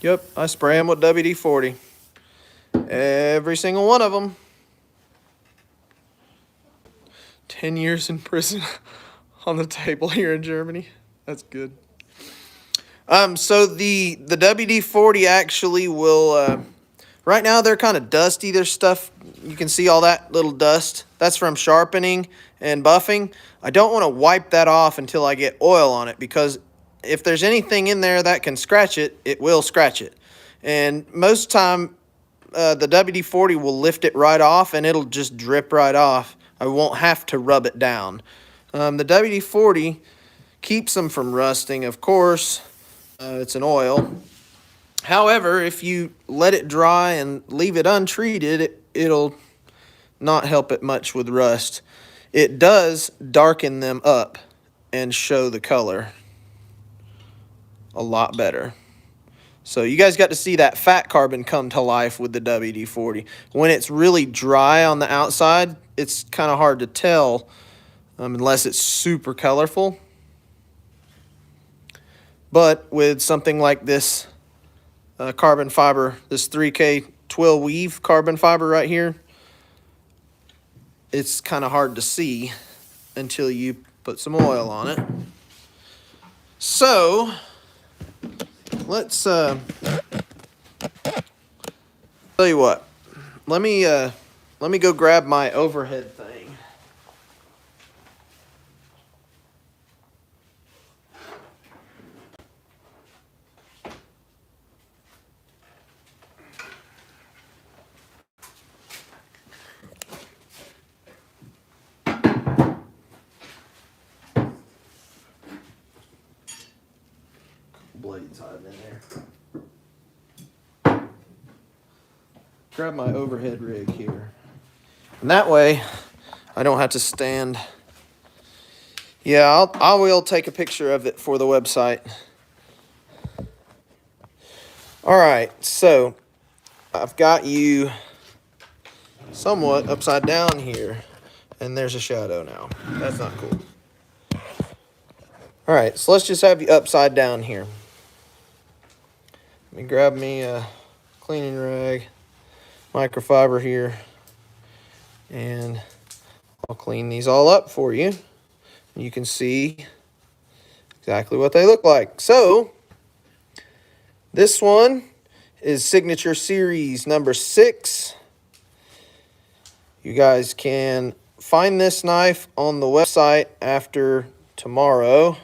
Yep, I spray them with WD-40. Every single one of them. 10 years in prison on the table here in Germany. That's good. So the WD-40 actually will, right now they're kind of dusty. There's stuff, you can see all that little dust. That's from sharpening and buffing. I don't want to wipe that off until I get oil on it, because if there's anything in there that can scratch it, it will scratch it. And most time, the WD-40 will lift it right off and it'll just drip right off. I won't have to rub it down. The WD-40 keeps them from rusting, of course. It's an oil. However, if you let it dry and leave it untreated, it'll not help it much with rust. it does darken them up and show the color a lot better. So you guys got to see that fat carbon come to life with the WD-40. When it's really dry on the outside, it's kind of hard to tell unless it's super colorful. But with something like this carbon fiber, this 3K twill weave carbon fiber right here, it's kind of hard to see until you put some oil on it. So let's tell you what. Let me go grab my overhead thing. Blades hiding in there. Grab my overhead rig here. And that way I don't have to stand. Yeah, I will take a picture of it for the website. All right, so I've got you somewhat upside down here, and there's a shadow now. That's not cool. All right, so let's just have you upside down here. Let me grab me a cleaning rag, microfiber here, and I'll clean these all up for you. You can see exactly what they look like. So this one is Signature Series number 6. You guys can find this knife on the website after tomorrow.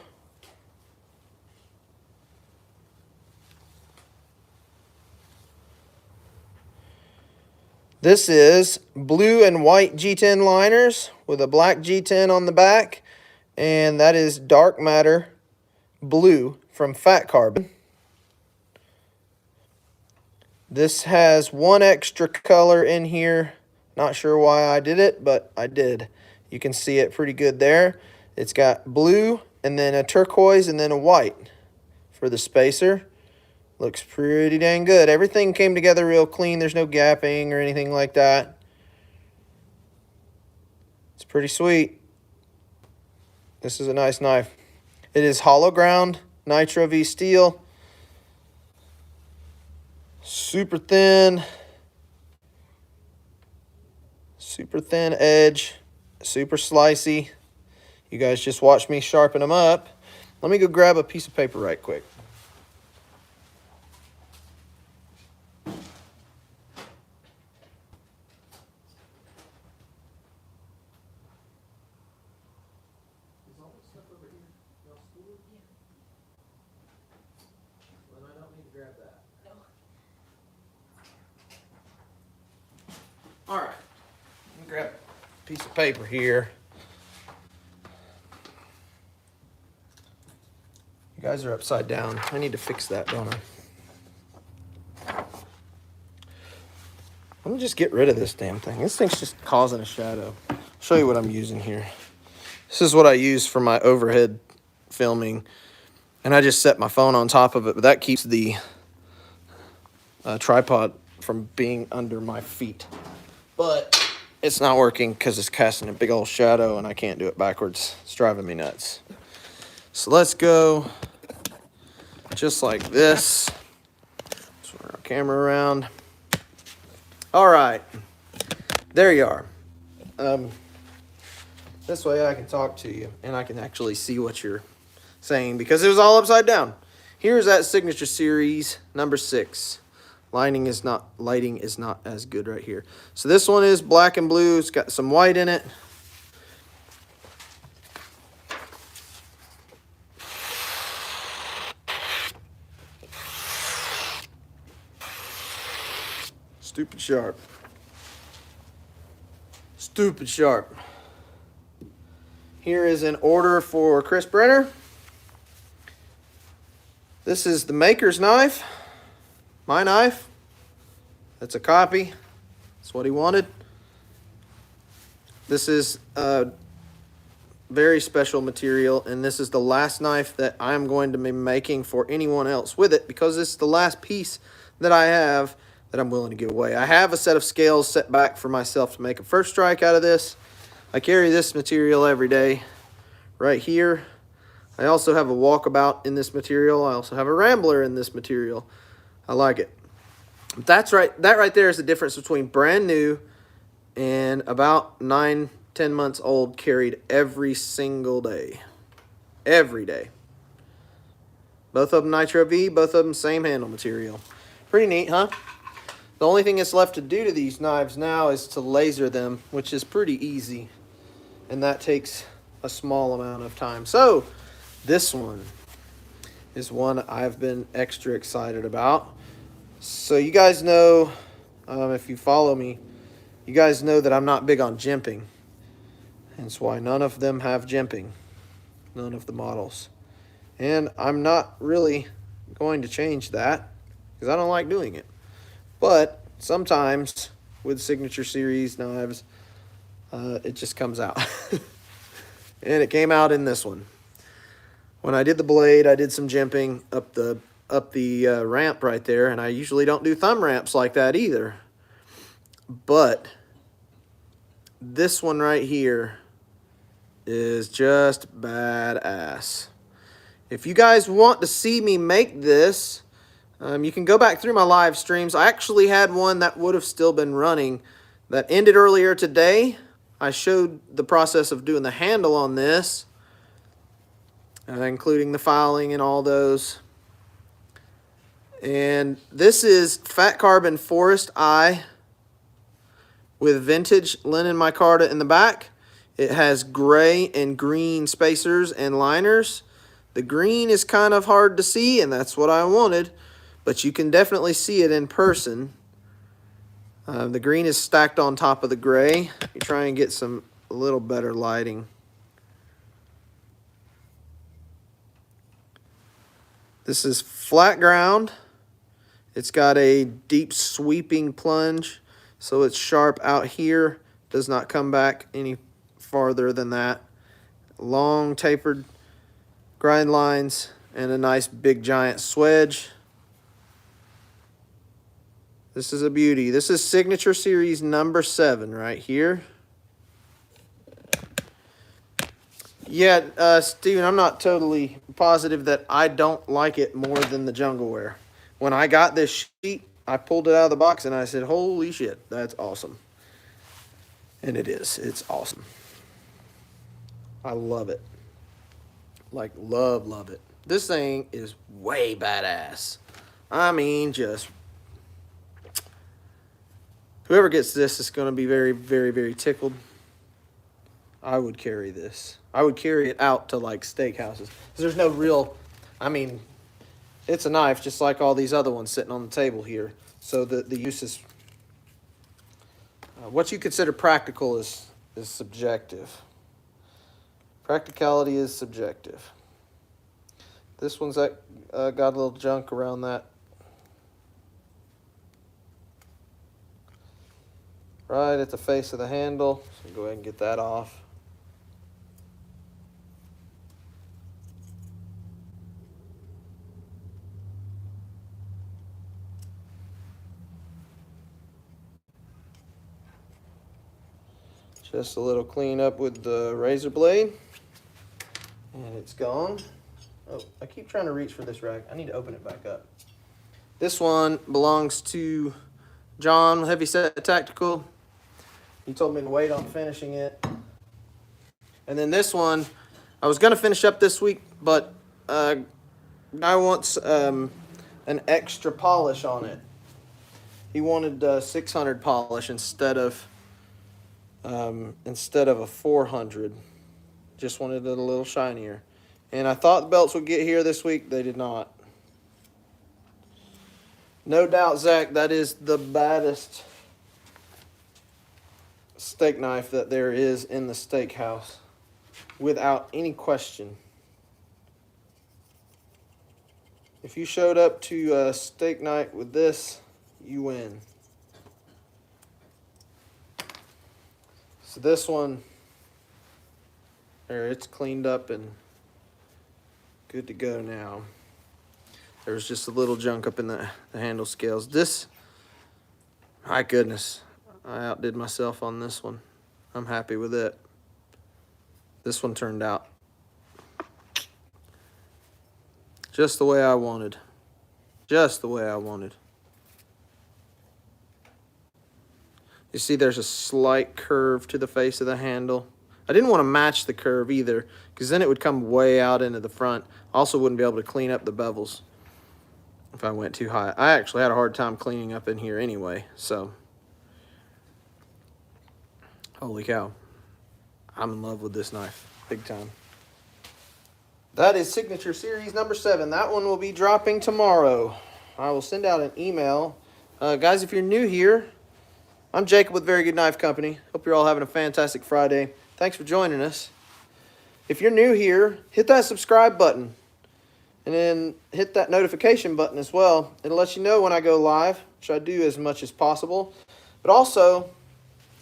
This is blue and white G10 liners with a black G10 on the back, and that is dark matter blue from Fat Carbon. This has one extra color in here. Not sure why I did it, but I did. You can see it pretty good there. It's got blue and then a turquoise and then a white for the spacer. Looks pretty dang good. Everything came together real clean. There's no gapping or anything like that. It's pretty sweet. This is a nice knife. It is hollow ground Nitro V steel. Super thin edge, super slicey. You guys just watch me sharpen them up. Let me go grab a piece of paper right quick. All right, let me grab a piece of paper here. You guys are upside down. I need to fix that, don't I? Let me just get rid of this damn thing. This thing's just causing a shadow. I'll show you what I'm using here. This is what I use for my overhead filming, and I just set my phone on top of it, but that keeps the tripod from being under my feet. But it's not working because it's casting a big old shadow and I can't do it backwards. It's driving me nuts. So let's go just like this. Swing our camera around. All right, there you are. This way I can talk to you and I can actually see what you're saying because it was all upside down. Here's that Signature Series number 6. Lighting is not as good right here. So this one is black and blue. It's got some white in it. Stupid sharp. Stupid sharp. Here is an order for Chris Brenner. This is the maker's knife. My knife. That's a copy. That's what he wanted. This is very special material, and this is the last knife that I'm going to be making for anyone else with it, because it's the last piece that I have that I'm willing to give away. I have a set of scales set back for myself to make a first strike out of this. I carry this material every day right here. I also have a walkabout in this material. I also have a rambler in this material. I like it. That right there is the difference between brand new and about 9-10 months old, carried every single day. Every day. Both of them Nitro V, both of them same handle material. Pretty neat, huh? The only thing that's left to do to these knives now is to laser them, which is pretty easy. And that takes a small amount of time. So, this one is one I've been extra excited about. So you guys know, if you follow me, you guys know that I'm not big on jimping. That's why none of them have jimping. None of the models. And I'm not really going to change that because I don't like doing it. But sometimes with Signature Series knives, it just comes out. And it came out in this one. When I did the blade, I did some jimping up the ramp right there, and I usually don't do thumb ramps like that either. But this one right here is just badass. If you guys want to see me make this, you can go back through my live streams. I actually had one that would have still been running that ended earlier today. I showed the process of doing the handle on this, including the filing and all those. And this is Fat Carbon Forest Eye with vintage linen micarta in the back. It has gray and green spacers and liners. The green is kind of hard to see, and that's what I wanted, but you can definitely see it in person. The green is stacked on top of the gray. You try and get a little better lighting. This is flat ground. It's got a deep sweeping plunge, so it's sharp out here. Does not come back any farther than that. Long tapered grind lines and a nice big giant swedge. This is a beauty. This is Signature Series number 7 right here. Yeah, Steven, I'm not totally positive that I don't like it more than the Jungleware. When I got this sheet, I pulled it out of the box and I said, holy shit, that's awesome. And it is. It's awesome. I love it. Like, love it. This thing is way badass. I mean, just... whoever gets this is going to be very, very, very tickled. I would carry this. I would carry it out to, like, steakhouses. Because there's no real... I mean... it's a knife just like all these other ones sitting on the table here. So the use is... what you consider practical is subjective. Practicality is subjective. This one's got a little junk around that. Right at the face of the handle. So go ahead and get that off. Just a little cleanup with the razor blade. And it's gone. Oh, I keep trying to reach for this rack. I need to open it back up. This one belongs to John, Heavyset Tactical. He told me to wait on finishing it. And then this one, I was going to finish up this week, but guy wants an extra polish on it. He wanted 600 polish instead of a 400. Just wanted it a little shinier. And I thought the belts would get here this week. They did not. No doubt, Zach, that is the baddest steak knife that there is in the steakhouse. Without any question. If you showed up to a steak night with this, you win. So this one There, it's cleaned up and good to go now. There was just a little junk up in the handle scales. This, my goodness, I outdid myself on this one. I'm happy with it. This one turned out just the way I wanted. Just the way I wanted. You see there's a slight curve to the face of the handle. I didn't want to match the curve either, because then it would come way out into the front. Also wouldn't be able to clean up the bevels if I went too high. I actually had a hard time cleaning up in here anyway, so holy cow. I'm in love with this knife, big time. That is Signature Series number 7. That one will be dropping tomorrow. I will send out an email. Guys, if you're new here, I'm Jacob with Very Good Knife Company. Hope you're all having a fantastic Friday. Thanks for joining us. If you're new here, hit that subscribe button. And then hit that notification button as well. It'll let you know when I go live, which I do as much as possible. But also,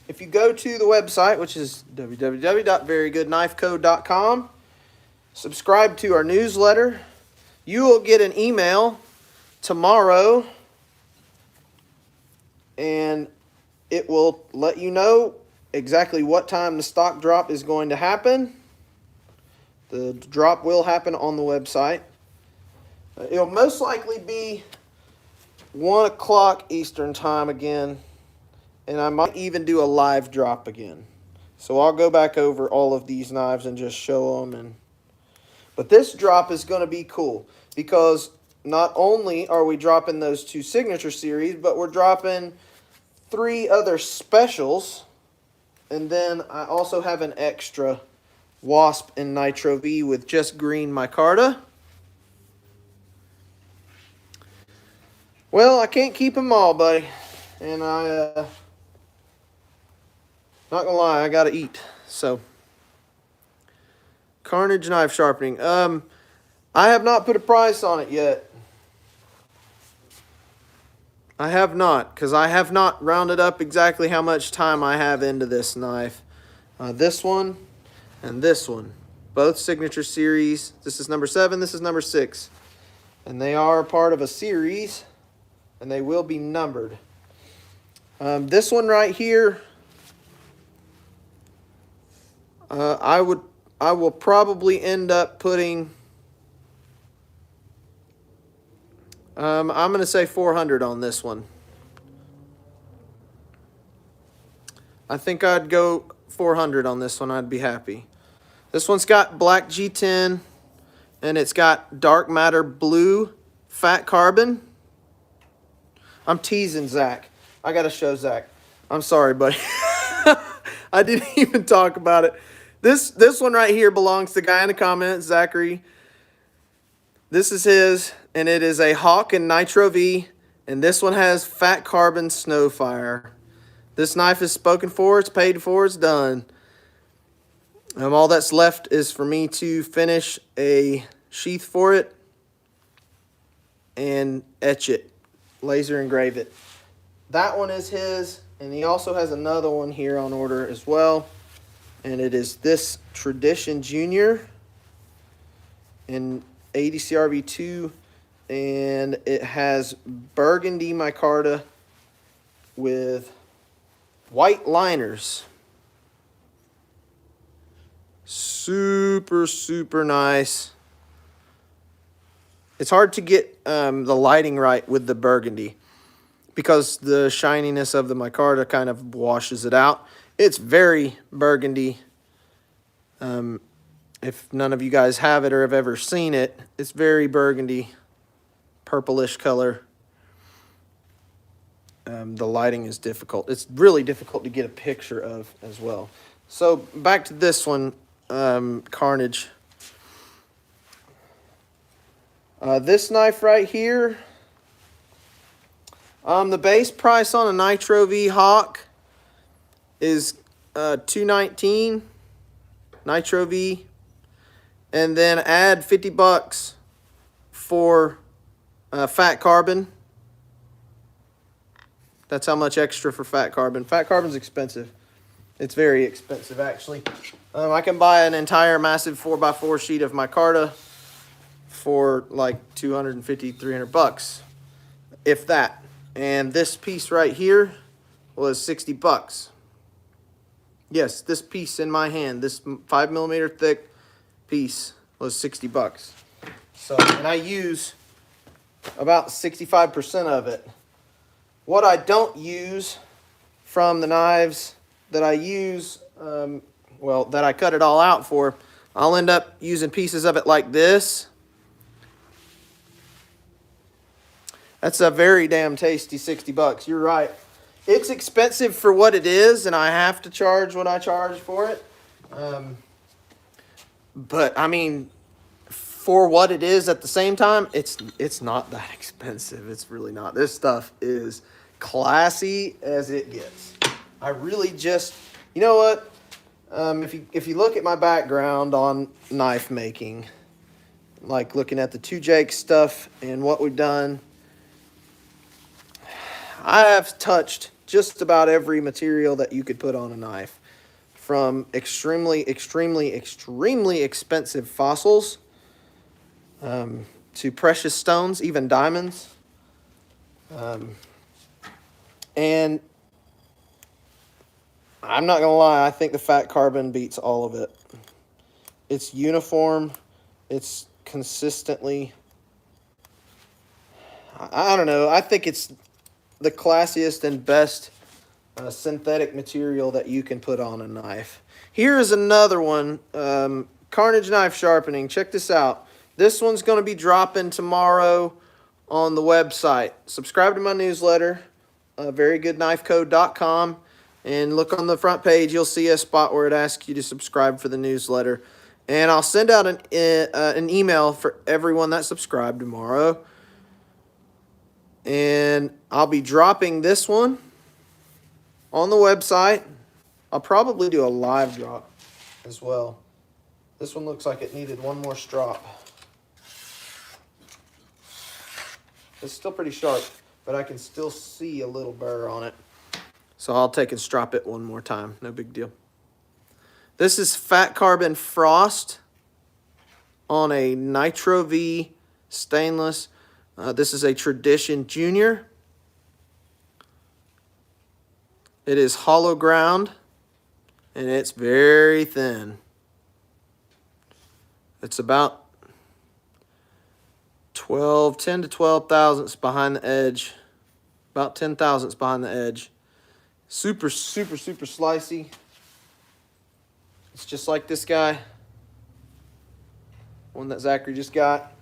if you go to the website, which is www.verygoodknifeco.com, subscribe to our newsletter, you will get an email tomorrow, and it will let you know exactly what time the stock drop is going to happen. The drop will happen on the website. It'll most likely be 1 o'clock Eastern time again, and I might even do a live drop again. So I'll go back over all of these knives and just show them. But this drop is going to be cool because not only are we dropping those 2 Signature Series, but we're dropping 3 other specials. And then I also have an extra Wasp and Nitro V with just green micarta. Well, I can't keep them all, buddy. And not gonna lie, I gotta eat. So, Carnage knife sharpening. I have not put a price on it yet. I have not, because I have not rounded up exactly how much time I have into this knife. This one and this one. Both Signature Series. This is number 7, this is number 6. And they are part of a series, and they will be numbered. This one right here, I will probably end up putting, I'm going to say 400 on this one. I think I'd go 400 on this one. I'd be happy. This one's got black G10, and it's got dark matter blue fat carbon. I'm teasing Zach. I got to show Zach. I'm sorry, buddy. I didn't even talk about it. This one right here belongs to the guy in the comments, Zachary. This is his, and it is a Hawk and Nitro V, and this one has fat carbon Snowfire. This knife is spoken for, it's paid for, it's done. All that's left is for me to finish a sheath for it and etch it, laser engrave it. That one is his, and he also has another one here on order as well. And it is this Tradition Junior in ADCRV2, and it has burgundy micarta with white liners. Super, super nice. It's hard to get the lighting right with the burgundy because the shininess of the micarta kind of washes it out. It's very burgundy. If none of you guys have it or have ever seen it, it's very burgundy, purplish color. The lighting is difficult. It's really difficult to get a picture of as well. So back to this one, Carnage. This knife right here, the base price on a Nitro V Hawk is $219 Nitro V, and then add $50 for fat carbon. That's how much extra for fat carbon. Fat carbon's expensive. It's very expensive, actually. I can buy an entire massive 4x4 sheet of micarta for like 250, 300 bucks, if that. And this piece right here was 60 bucks. Yes, this piece in my hand, this 5mm thick piece was 60 bucks. So, and I use about 65% of it. What I don't use from the knives that I use, well, that I cut it all out for, I'll end up using pieces of it like this. That's a very damn tasty 60 bucks. You're right. It's expensive for what it is, and I have to charge what I charge for it. But, I mean, for what it is at the same time, it's not that expensive. It's really not. This stuff is classy as it gets. I really just, you know what? If you look at my background on knife making, like looking at the 2Jake stuff and what we've done, I have touched just about every material that you could put on a knife, from extremely expensive fossils to precious stones, even diamonds. And I'm not going to lie, I think the fat carbon beats all of it. It's uniform. It's consistently, I don't know, I think it's the classiest and best synthetic material that you can put on a knife. Here's another one, Carnage Knife Sharpening. Check this out. This one's going to be dropping tomorrow on the website. Subscribe to my newsletter, verygoodknifecode.com, and look on the front page. You'll see a spot where it asks you to subscribe for the newsletter. And I'll send out an email for everyone that subscribed tomorrow. And I'll be dropping this one on the website. I'll probably do a live drop as well. This one looks like it needed one more strop. It's still pretty sharp, but I can still see a little burr on it. So I'll take and strop it one more time. No big deal. This is fat carbon frost on a Nitro V stainless. This is a Tradition Junior. It is hollow ground, and it's very thin. It's about 10 to 12 thousandths behind the edge. About 10 thousandths behind the edge. Super slicey. It's just like this guy. One that Zachary just got.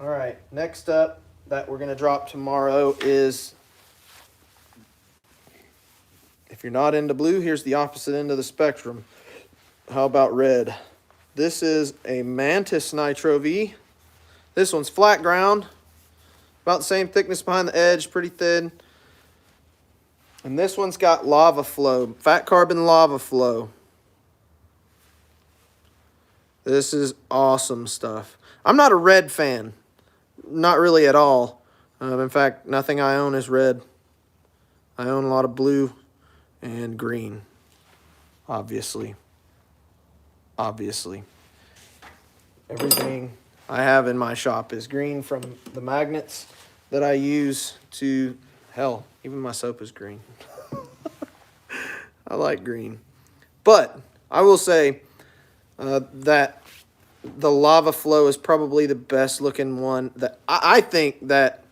All right, next up that we're going to drop tomorrow is, if you're not into blue, here's the opposite end of the spectrum. How about red? This is a Mantis Nitro V. This one's flat ground, about the same thickness behind the edge, pretty thin. And this one's got lava flow, fat carbon lava flow. This is awesome stuff. I'm not a red fan, not really at all. In fact, nothing I own is red. I own a lot of blue and green, obviously. Everything I have in my shop is green, from the magnets that I use to, hell, even my soap is green. I like green. But I will say that the lava flow is probably the best looking one. That I think that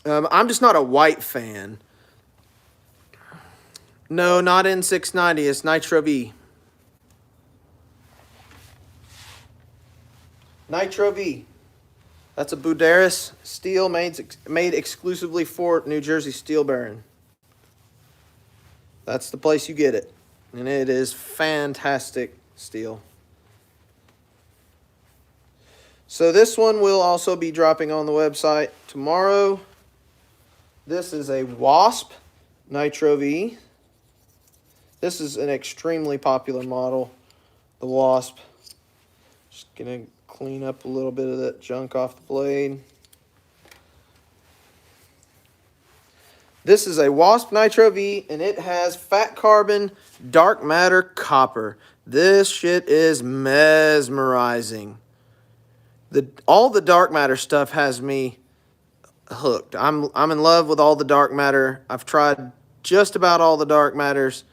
I'm just not a white fan. No, not N690. It's Nitro V. Nitro V. That's a Buderus steel made exclusively for New Jersey Steel Baron. That's the place you get it. And it is fantastic steel. So this one will also be dropping on the website tomorrow. This is a Wasp Nitro V. This is an extremely popular model, the Wasp. Just going to clean up a little bit of that junk off the blade. This is a Wasp Nitro V, and it has fat carbon, dark matter, copper. This shit is mesmerizing. All the dark matter stuff has me hooked. I'm in love with all the dark matter. I've tried just about all the dark matters,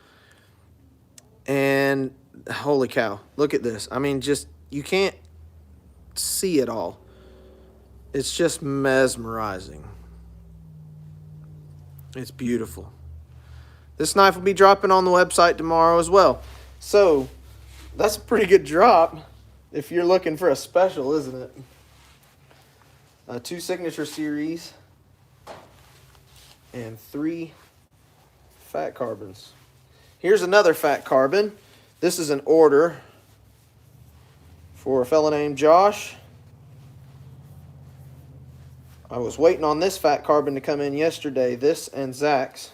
and holy cow, look at this. I mean, just you can't see it all. It's just mesmerizing. It's beautiful. This knife will be dropping on the website tomorrow as well. So that's a pretty good drop if you're looking for a special, isn't it? 2 signature series and 3 fat carbons. Here's another fat carbon. This is an order for a fella named Josh. I was waiting on this fat carbon to come in yesterday. This and Zach's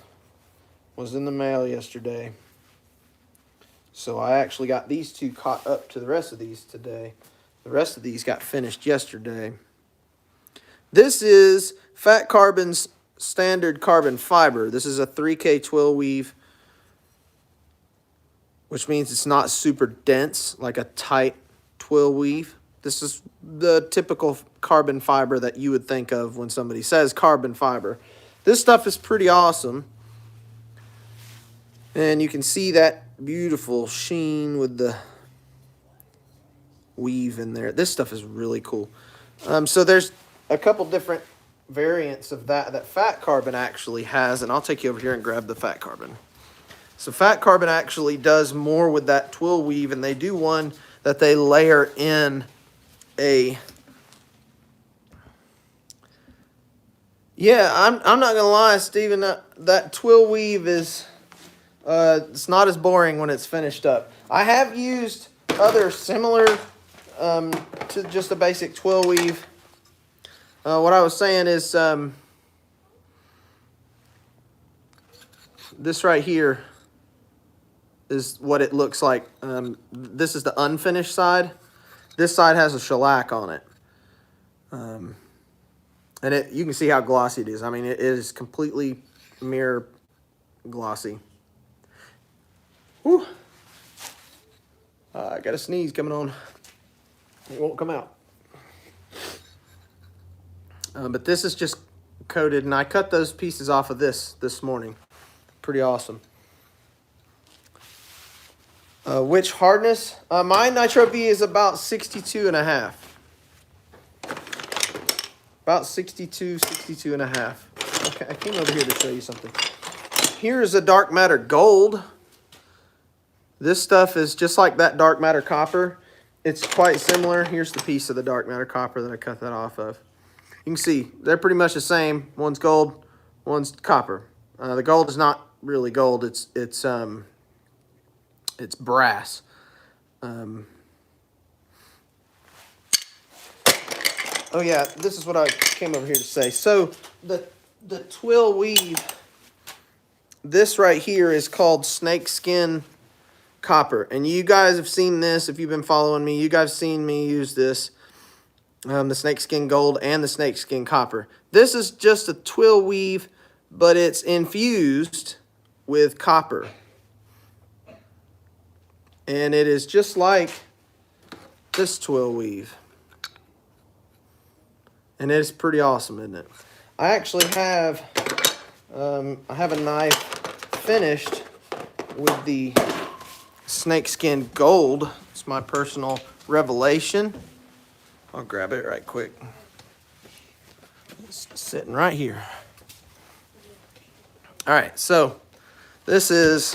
was in the mail yesterday. So I actually got these 2 caught up to the rest of these today. The rest of these got finished yesterday. This is Fat Carbon's standard carbon fiber. This is a 3K twill weave, which means it's not super dense like a tight twill weave. This is the typical carbon fiber that you would think of when somebody says carbon fiber. This stuff is pretty awesome. And you can see that beautiful sheen with the weave in there. This stuff is really cool. So there's a couple different variants of that fat carbon actually has, and I'll take you over here and grab the fat carbon. So fat carbon actually does more with that twill weave, and they do one that they layer in a... Yeah, I'm not gonna lie, Steven, that twill weave is it's not as boring when it's finished up. I have used other similar to just a basic twill weave. What I was saying is this right here is what it looks like. This is the unfinished side. This side has a shellac on it. And you can see how glossy it is. I mean, it is completely mirror glossy. Whew. I got a sneeze coming on. It won't come out. But this is just coated, and I cut those pieces off of this morning. Pretty awesome. Which hardness? My Nitro V is about 62.5. About 62, 62.5. Okay, I came over here to show you something. Here's a dark matter gold. This stuff is just like that dark matter copper. It's quite similar. Here's the piece of the dark matter copper that I cut that off of. You can see they're pretty much the same. One's gold, one's copper. The gold is not really gold. It's brass. Oh yeah, this is what I came over here to say. So the twill weave, this right here is called snakeskin copper. And you guys have seen this. If you've been following me, you guys have seen me use this. The snakeskin gold and the snakeskin copper. This is just a twill weave, but it's infused with copper. And it is just like this twill weave. And it's pretty awesome, isn't it? I actually have, I have a knife finished with the snakeskin gold. It's my personal revelation. I'll grab it right quick. It's sitting right here. All right, so this is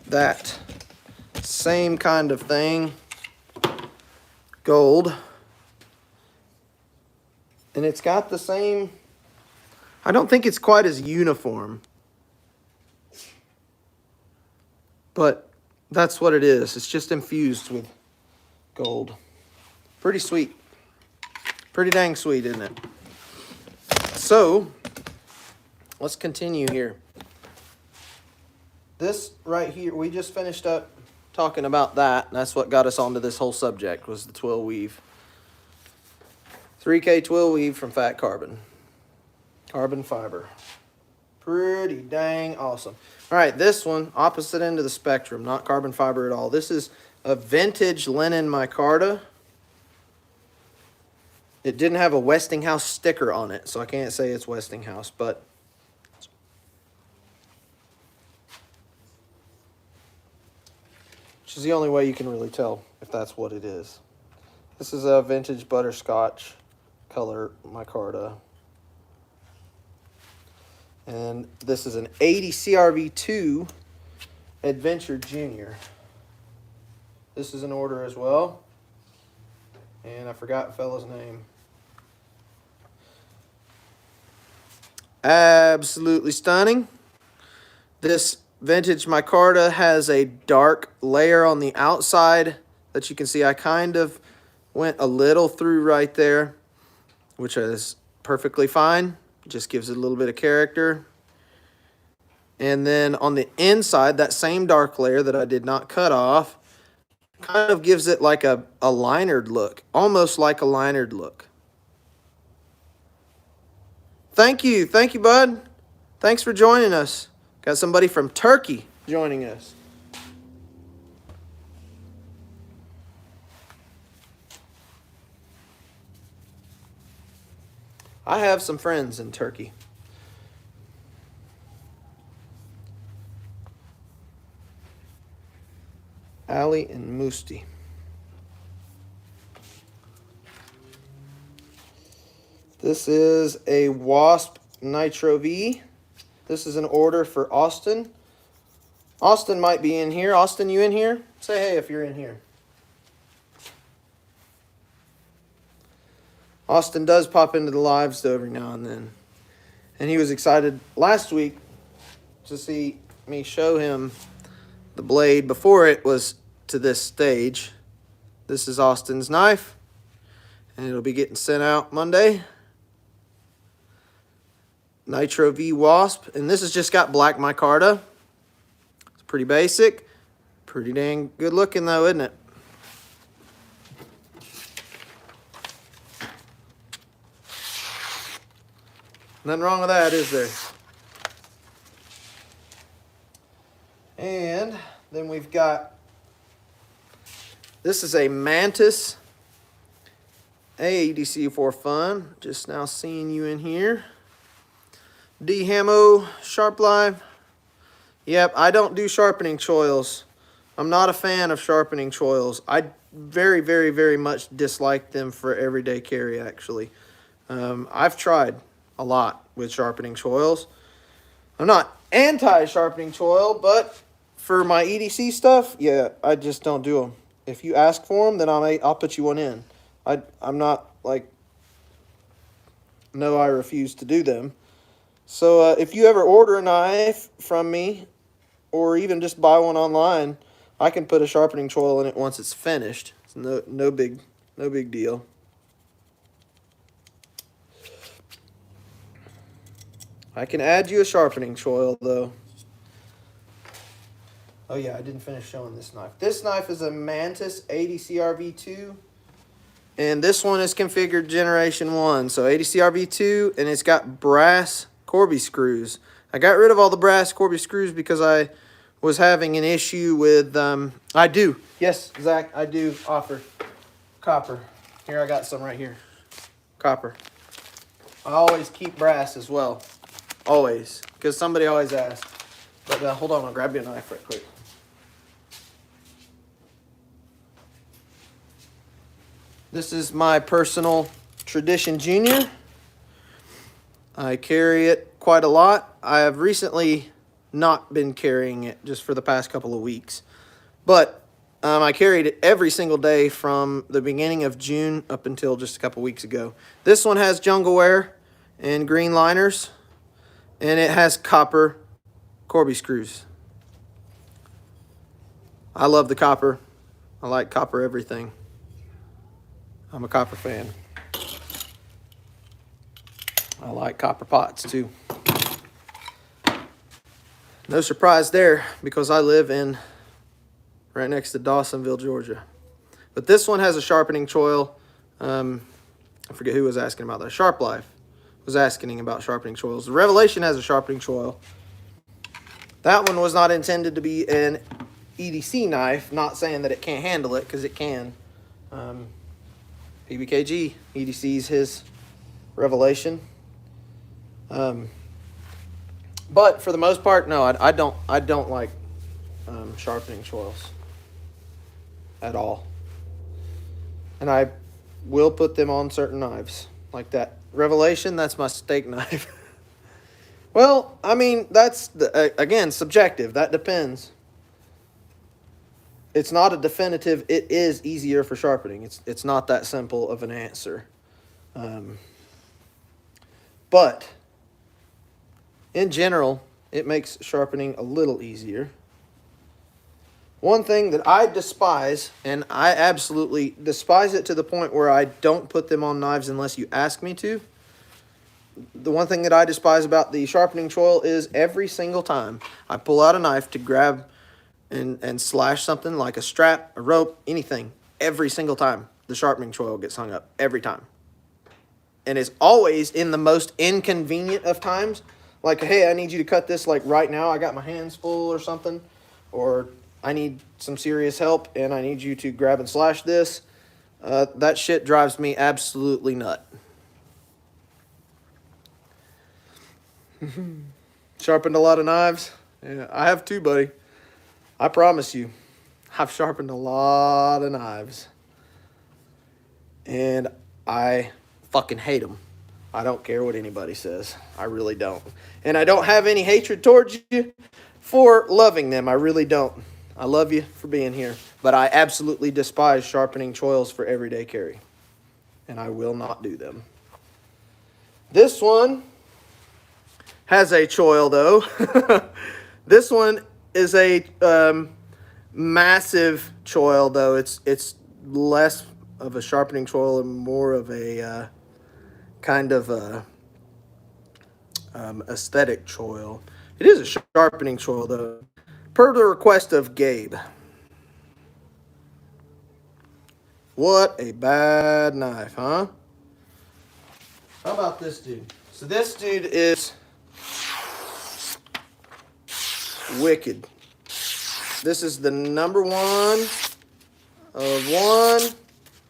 that same kind of thing, gold. And it's got the same, I don't think it's quite as uniform, but that's what it is. It's just infused with gold. Pretty sweet. Pretty dang sweet, isn't it? So, let's continue here. This right here, we just finished up talking about that, and that's what got us onto this whole subject, was the twill weave. 3K twill weave from Fat Carbon. Carbon fiber. Pretty dang awesome. All right, this one, opposite end of the spectrum, not carbon fiber at all. This is a vintage linen micarta. It didn't have a Westinghouse sticker on it, so I can't say it's Westinghouse, but which is the only way you can really tell if that's what it is. This is a vintage butterscotch color micarta. And this is an 80 CRV2 Adventure Junior. This is an order as well. And I forgot the fella's name. Absolutely stunning. This vintage micarta has a dark layer on the outside that you can see. I kind of went a little through right there, which is perfectly fine. Just gives it a little bit of character. And then on the inside, that same dark layer that I did not cut off kind of gives it like a linered look, almost like a linered look. Thank you, bud. Thanks for joining us. Got somebody from Turkey joining us. I have some friends in Turkey. Ali and Musti. This is a Wasp Nitro V. This is an order for Austin. Austin might be in here. Austin, you in here? Say hey if you're in here. Austin does pop into the lives though every now and then. And he was excited last week to see me show him the blade before it was to this stage. This is Austin's knife, and it'll be getting sent out Monday. Nitro V Wasp, and this has just got black micarta. It's pretty basic. Pretty dang good looking though, isn't it? Nothing wrong with that, is there? And then we've got, this is a Mantis AEDC for fun. Just now seeing you in here. D Hamo Sharp Live. Yep, I don't do sharpening choils. I'm not a fan of sharpening choils. I very, very, very much dislike them for everyday carry, actually. I've tried a lot with sharpening choils. I'm not anti-sharpening choil, but for my EDC stuff, yeah, I just don't do them. If you ask for them, then I'll put you one in. I'm not like, no, I refuse to do them. So if you ever order a knife from me, or even just buy one online, I can put a sharpening choil in it once it's finished. It's no big deal. I can add you a sharpening choil though. Oh yeah, I didn't finish showing this knife. This knife is a Mantis 80 CRV2. And this one is configured generation 1. So 80 CRV2, and it's got brass Corby screws. I got rid of all the brass Corby screws because I was having an issue with, I do. Yes, Zach, I do offer copper. Here, I got some right here. Copper. I always keep brass as well. Always. Because somebody always asks. But hold on, I'll grab you a knife right quick. This is my personal Tradition Junior. I carry it quite a lot. I have recently not been carrying it just for the past couple of weeks. But I carried it every single day from the beginning of June up until just a couple weeks ago. This one has jungle wear and green liners. And it has copper Corby screws. I love the copper. I like copper everything. I'm a copper fan. I like copper pots too. No surprise there because I live in right next to Dawsonville, Georgia. But this one has a sharpening choil. I forget who was asking about that. Sharp Life was asking about sharpening choils. The Revelation has a sharpening choil. That one was not intended to be an EDC knife. Not saying that it can't handle it, because it can. PBKG EDC's his Revelation. But for the most part, no, I don't like sharpening choils at all. And I will put them on certain knives like that. Revelation, that's my steak knife. Well, I mean, that's, again, subjective. That depends. It's not a definitive, it is easier for sharpening. It's not that simple of an answer. But in general, it makes sharpening a little easier. One thing that I despise, and I absolutely despise it to the point where I don't put them on knives unless you ask me to. The one thing that I despise about the sharpening choil is every single time I pull out a knife to grab and slash something like a strap, a rope, anything, every single time the sharpening choil gets hung up, every time. And it's always in the most inconvenient of times. Like, hey, I need you to cut this like right now. I got my hands full or something. Or I need some serious help and I need you to grab and slash this. That shit drives me absolutely nuts. Sharpened a lot of knives? Yeah, I have too, buddy. I promise you. I've sharpened a lot of knives. And I fucking hate them. I don't care what anybody says. I really don't. And I don't have any hatred towards you for loving them. I really don't. I love you for being here. But I absolutely despise sharpening choils for everyday carry. And I will not do them. This one has a choil, though. This one is a massive choil, though. It's less of a sharpening choil and more of a kind of a aesthetic choil. It is a sharpening choil, though, per the request of Gabe. What a bad knife, huh? How about this dude? So this dude is wicked. This is the number one of one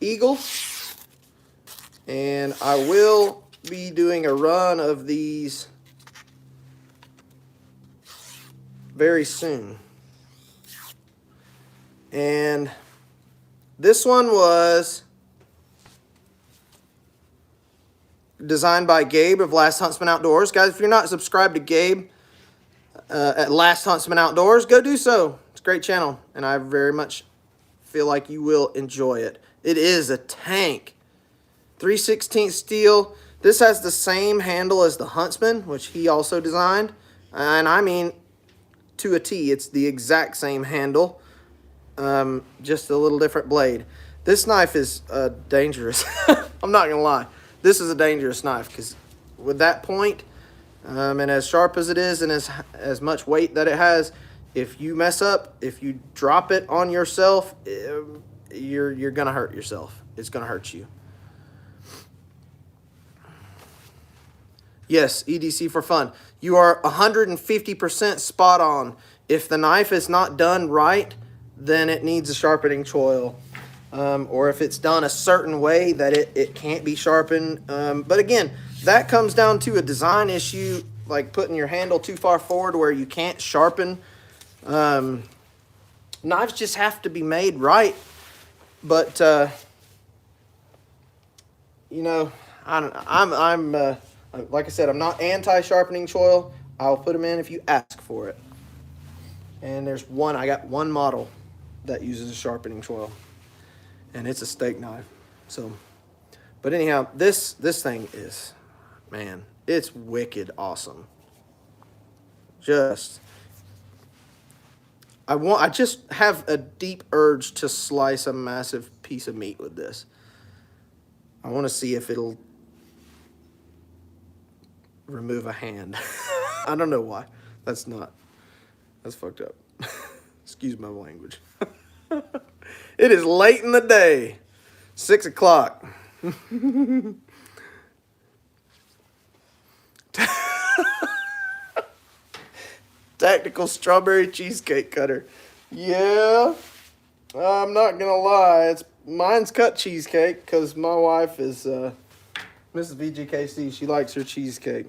Eagle. And I will be doing a run of these very soon. And this one was designed by Gabe of Last Huntsman Outdoors. Guys, if you're not subscribed to Gabe at Last Huntsman Outdoors, go do so. It's a great channel, and I very much feel like you will enjoy it. It is a tank. 3/16 steel. This has the same handle as the Huntsman, which he also designed. And I mean, to a T, it's the exact same handle, just a little different blade. This knife is dangerous. I'm not going to lie. This is a dangerous knife because with that point, and as sharp as it is and as much weight that it has, if you mess up, if you drop it on yourself, you're going to hurt yourself. It's going to hurt you. Yes, EDC for fun. You are 150% spot on. If the knife is not done right, then it needs a sharpening choil. Or if it's done a certain way that it can't be sharpened. But again, that comes down to a design issue, like putting your handle too far forward where you can't sharpen. Knives just have to be made right. But, you know, I'm like I said, I'm not anti-sharpening choil. I'll put them in if you ask for it. And there's one, I got one model that uses a sharpening choil. And it's a steak knife. So, but anyhow, this thing is, man, it's wicked awesome. I just have a deep urge to slice a massive piece of meat with this. I want to see if it'll remove a hand. I don't know why. That's fucked up. Excuse my language. It is late in the day. 6 o'clock. Tactical strawberry cheesecake cutter. Yeah, I'm not gonna lie. Mine's cut cheesecake because my wife is Mrs. VGKC. She likes her cheesecake.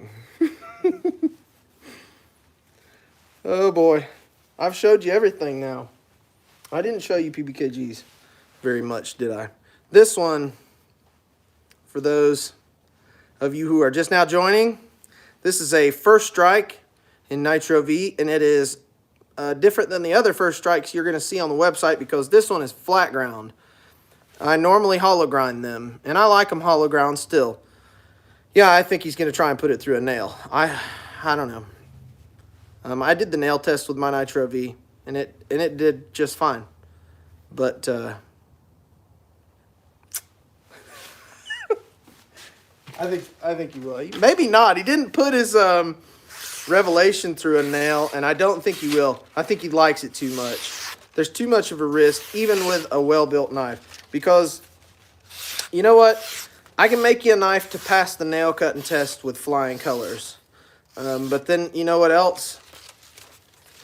Oh boy, I've showed you everything now. I didn't show you PBKGs very much, did I? This one, for those of you who are just now joining, this is a first strike in Nitro V, and it is different than the other first strikes you're going to see on the website because this one is flat ground. I normally hollow grind them, and I like them hollow ground still. Yeah, I think he's going to try and put it through a nail. I don't know. I did the nail test with my Nitro V, and it did just fine. But I think he will. Maybe not. He didn't put his Revelation through a nail, and I don't think he will. I think he likes it too much. There's too much of a risk, even with a well-built knife. Because, you know what? I can make you a knife to pass the nail cutting test with flying colors. But then, you know what else?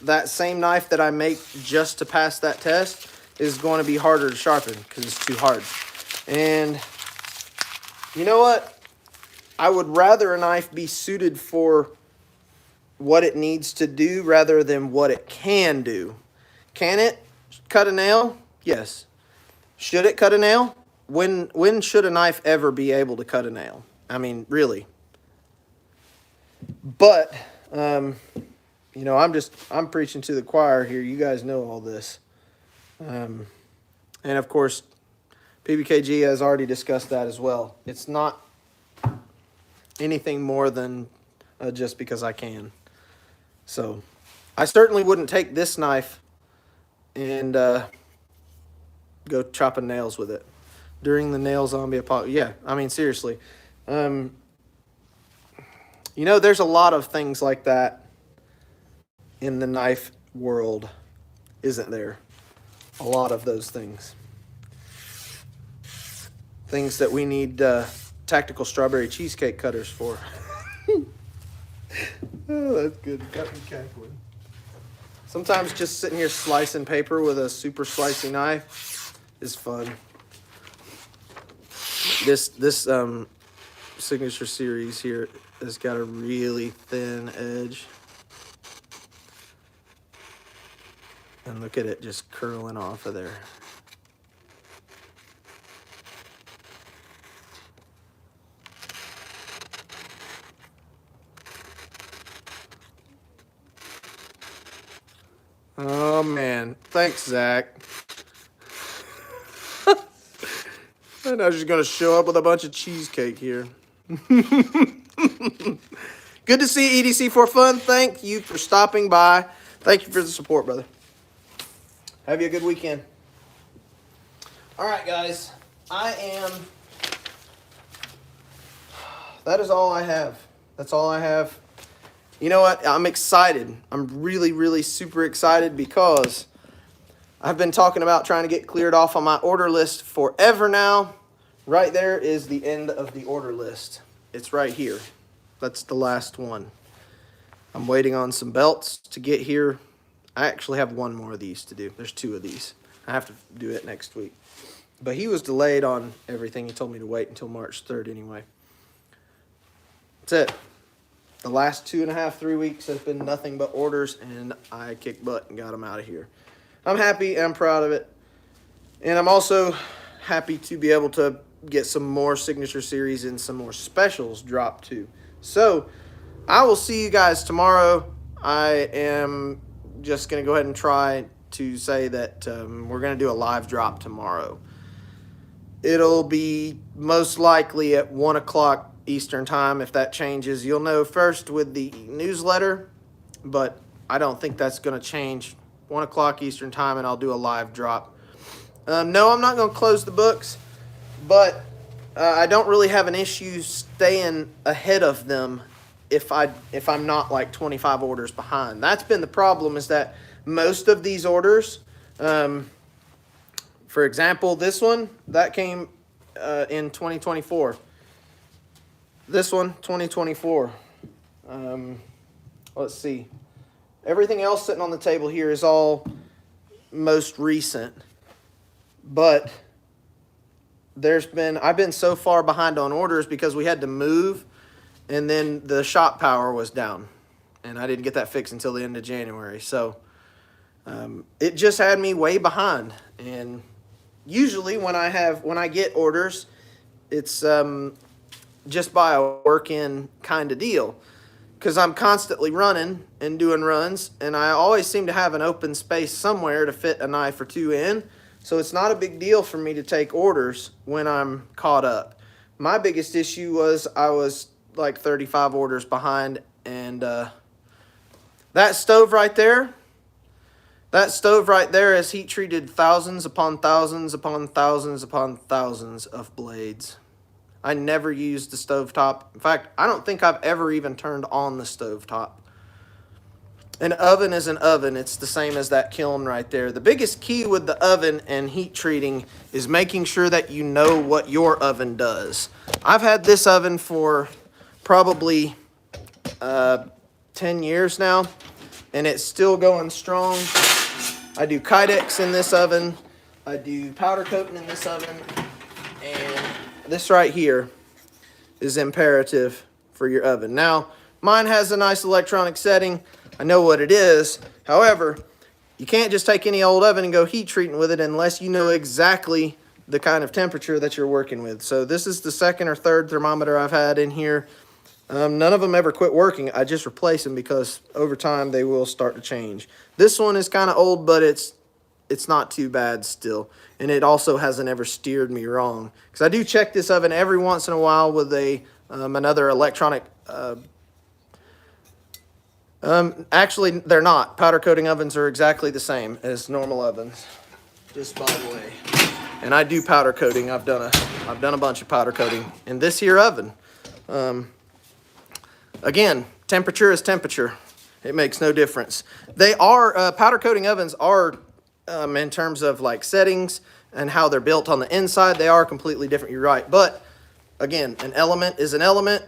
That same knife that I make just to pass that test is going to be harder to sharpen because it's too hard. And you know what? I would rather a knife be suited for what it needs to do rather than what it can do. Can it cut a nail? Yes. Should it cut a nail? When should a knife ever be able to cut a nail? I mean, really. But, you know, I'm preaching to the choir here. You guys know all this. And of course, PBKG has already discussed that as well. It's not anything more than just because I can. So, I certainly wouldn't take this knife and go chopping nails with it during the nail zombie apocalypse. Yeah, I mean, seriously. You know, there's a lot of things like that in the knife world, isn't there? A lot of those things. Things that we need tactical strawberry cheesecake cutters for. Oh, that's good. Got me cackling. Sometimes just sitting here slicing paper with a super slicey knife is fun. This signature series here has got a really thin edge. And look at it just curling off of there. Oh man, thanks, Zach. And I was just gonna show up with a bunch of cheesecake here. Good to see EDC for Fun. Thank you for stopping by. Thank you for the support, brother. Have you a good weekend. All right, guys. That is all I have. That's all I have. You know what? I'm excited. I'm really, really super excited because I've been talking about trying to get cleared off on my order list forever now. Right there is the end of the order list. It's right here. That's the last one. I'm waiting on some belts to get here. I actually have one more of these to do. There's two of these. I have to do it next week. But he was delayed on everything. He told me to wait until March 3rd anyway. That's it. The last 2.5, 3 weeks has been nothing but orders, and I kicked butt and got them out of here. I'm happy and I'm proud of it. And I'm also happy to be able to get some more signature series and some more specials dropped too. So I will see you guys tomorrow. I am just going to go ahead and try to say that we're going to do a live drop tomorrow. It'll be most likely at 1 o'clock Eastern time. If that changes, you'll know first with the newsletter, but I don't think that's going to change. 1 o'clock Eastern time, and I'll do a live drop. No, I'm not going to close the books, but I don't really have an issue staying ahead of them if I'm not like 25 orders behind. That's been the problem, is that most of these orders, for example, this one, that came in 2024. This one, 2024. Let's see. Everything else sitting on the table here is all most recent. But I've been so far behind on orders because we had to move, and then the shop power was down, and I didn't get that fixed until the end of January. So it just had me way behind. And usually when I get orders, it's just by a work-in kind of deal, because I'm constantly running and doing runs, and I always seem to have an open space somewhere to fit a knife or two in. So it's not a big deal for me to take orders when I'm caught up. My biggest issue was I was like 35 orders behind, and that stove right there has heat treated thousands upon thousands upon thousands upon thousands of blades. I never used the stovetop. In fact, I don't think I've ever even turned on the stovetop. An oven is an oven. It's the same as that kiln right there. The biggest key with the oven and heat treating is making sure that you know what your oven does. I've had this oven for probably 10 years now, and it's still going strong. I do Kydex in this oven. I do powder coating in this oven. And this right here is imperative for your oven. Now, mine has a nice electronic setting. I know what it is. However, you can't just take any old oven and go heat treating with it unless you know exactly the kind of temperature that you're working with. So this is the second or third thermometer I've had in here. None of them ever quit working. I just replace them because over time they will start to change. This one is kind of old, but it's not too bad still. And it also hasn't ever steered me wrong, because I do check this oven every once in a while with another electronic. Actually, they're not. Powder coating ovens are exactly the same as normal ovens, just by the way. And I do powder coating. I've done a bunch of powder coating in this here oven. Again, temperature is temperature. It makes no difference. They are powder coating ovens are in terms of like settings and how they're built on the inside, they are completely different. You're right. But again, an element is an element.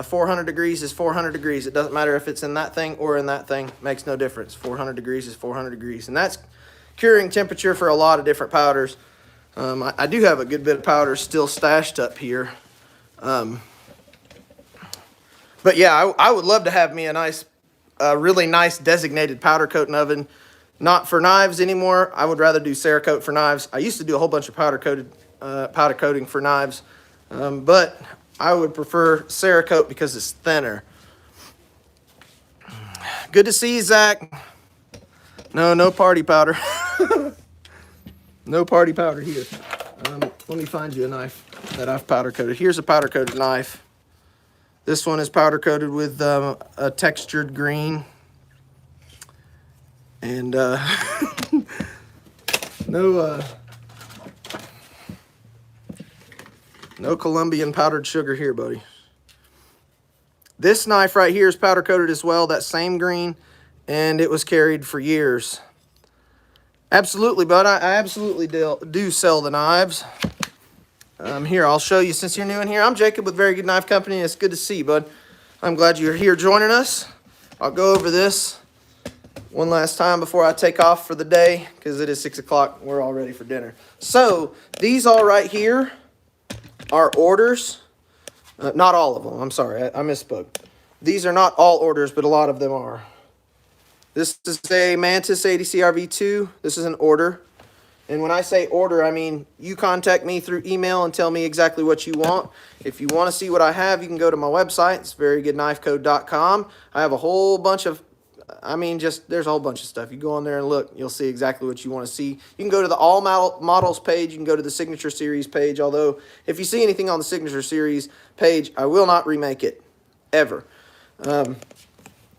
400 degrees is 400 degrees. It doesn't matter if it's in that thing or in that thing. Makes no difference. 400 degrees is 400 degrees. And that's curing temperature for a lot of different powders. I do have a good bit of powder still stashed up here. But yeah, I would love to have me a really nice designated powder coating oven. Not for knives anymore. I would rather do Cerakote for knives. I used to do a whole bunch of powder coating for knives. But I would prefer Cerakote because it's thinner. Good to see you, Zach. No party powder. No party powder here. Let me find you a knife that I've powder coated. Here's a powder coated knife. This one is powder coated with a textured green. And no Colombian powdered sugar here, buddy. This knife right here is powder coated as well, that same green, and it was carried for years. Absolutely, bud. I absolutely do sell the knives. Here, I'll show you since you're new in here. I'm Jacob with Very Good Knife Company. It's good to see you, bud. I'm glad you're here joining us. I'll go over this one last time before I take off for the day, because it is 6 o'clock. We're all ready for dinner. So these all right here are orders. Not all of them. I'm sorry. I misspoke. These are not all orders, but a lot of them are. This is a Mantis 80 CRV2. This is an order. And when I say order, I mean you contact me through email and tell me exactly what you want. If you want to see what I have, you can go to my website. It's verygoodknifecode.com. I have a whole bunch of, there's a whole bunch of stuff. You go on there and look, you'll see exactly what you want to see. You can go to the all models page. You can go to the Signature Series page. Although, if you see anything on the Signature Series page, I will not remake it, ever.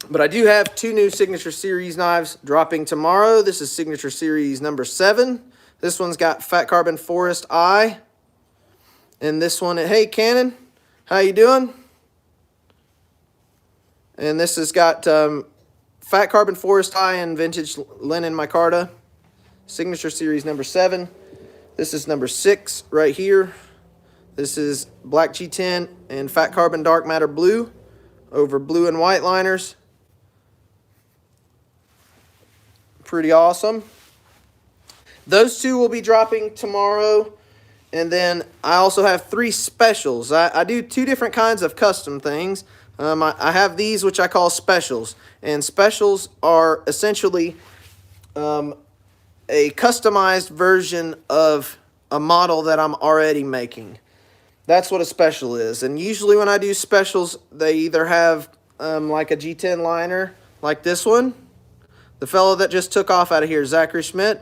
But I do have 2 new Signature Series knives dropping tomorrow. This is Signature Series number 7. This one's got Fat Carbon Forest Eye. And this one, hey Cannon, how you doing? And this has got Fat Carbon Forest Eye and Vintage Linen Micarta. Signature Series number 7. This is number 6 right here. This is Black G10 and Fat Carbon Dark Matter Blue over blue and white liners. pretty awesome. Those two will be dropping tomorrow. And then I also have 3 specials. I do 2 different kinds of custom things. I have these, which I call specials. And specials are essentially a customized version of a model that I'm already making. That's what a special is. And usually when I do specials, they either have like a G10 liner, like this one. The fellow that just took off out of here, Zachary Schmidt.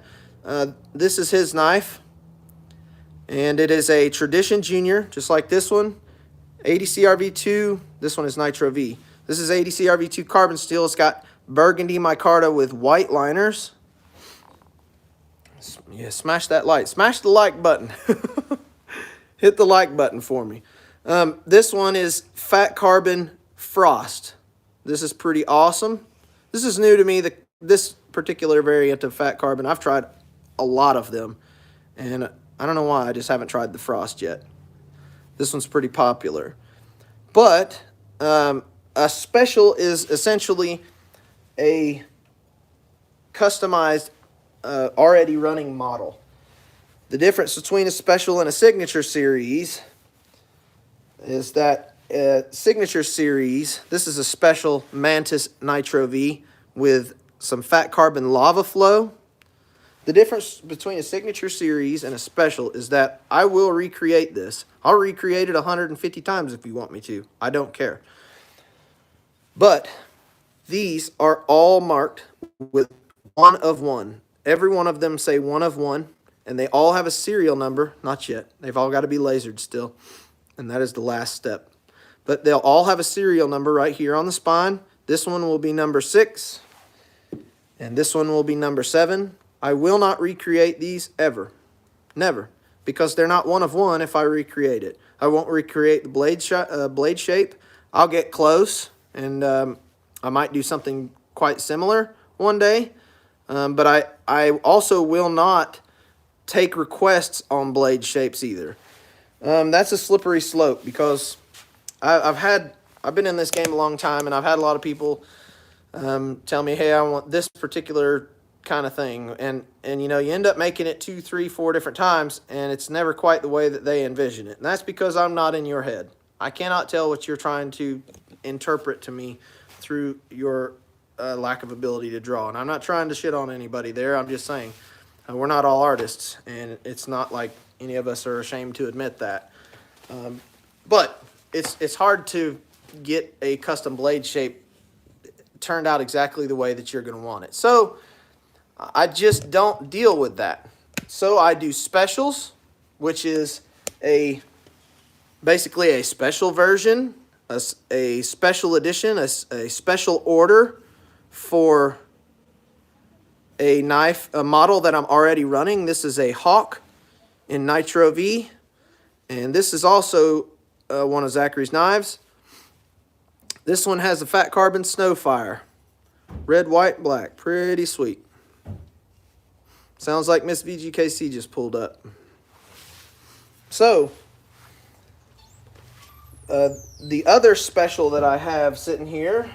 This is his knife. And it is a Tradition Junior, just like this one. ADCRV2. This one is Nitro V. This is ADCRV2 carbon steel. It's got burgundy micarta with white liners. Yeah, smash that like. Smash the like button. Hit the like button for me. This one is Fat Carbon Frost. This is pretty awesome. This is new to me, this particular variant of Fat Carbon. I've tried a lot of them, and I don't know why, I just haven't tried the Frost yet. This one's pretty popular. But a special is essentially a customized, already running model. The difference between a special and a signature series is that signature series, this is a special Mantis Nitro V with some Fat Carbon lava flow. The difference between a signature series and a special is that I will recreate this. I'll recreate it 150 times if you want me to. I don't care. But these are all marked with 1 of 1. Every one of them say 1 of 1, and they all have a serial number. Not yet. They've all got to be lasered still, and that is the last step. But they'll all have a serial number right here on the spine. This one will be number 6, and this one will be number 7. I will not recreate these ever. Never. Because they're not 1 of 1 if I recreate it. I won't recreate the blade shape. I'll get close, and I might do something quite similar one day. But I also will not take requests on blade shapes either. That's a slippery slope because I've been in this game a long time, and I've had a lot of people tell me, hey, I want this particular kind of thing, and you know, you end up making it 2, 3, 4 different times, and it's never quite the way that they envision it. And that's because I'm not in your head. I cannot tell what you're trying to interpret to me through your lack of ability to draw. And I'm not trying to shit on anybody there. I'm just saying we're not all artists, and it's not like any of us are ashamed to admit that. But it's hard to get a custom blade shape turned out exactly the way that you're going to want it. So I just don't deal with that. So I do specials, which is basically a special version, a special edition, a special order for a knife, a model that I'm already running. This is a Hawk in Nitro V, and this is also one of Zachary's knives. This one has a Fat Carbon Snowfire, red, white, black, pretty sweet. Sounds like Miss VGKC just pulled up. So, the other special that I have sitting here,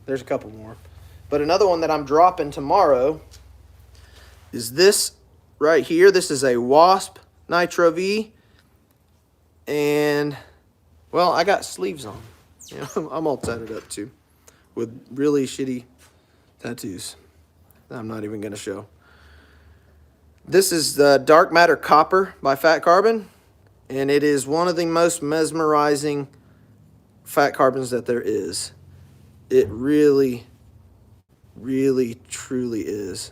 there's a couple more, but another one that I'm dropping tomorrow is this right here. This is a Wasp Nitro V, and, well, I got sleeves on. You know, I'm all tatted up too, with really shitty tattoos I'm not even going to show. This is the Dark Matter Copper by Fat Carbon, and it is one of the most mesmerizing fat carbons that there is. It really, really, truly is.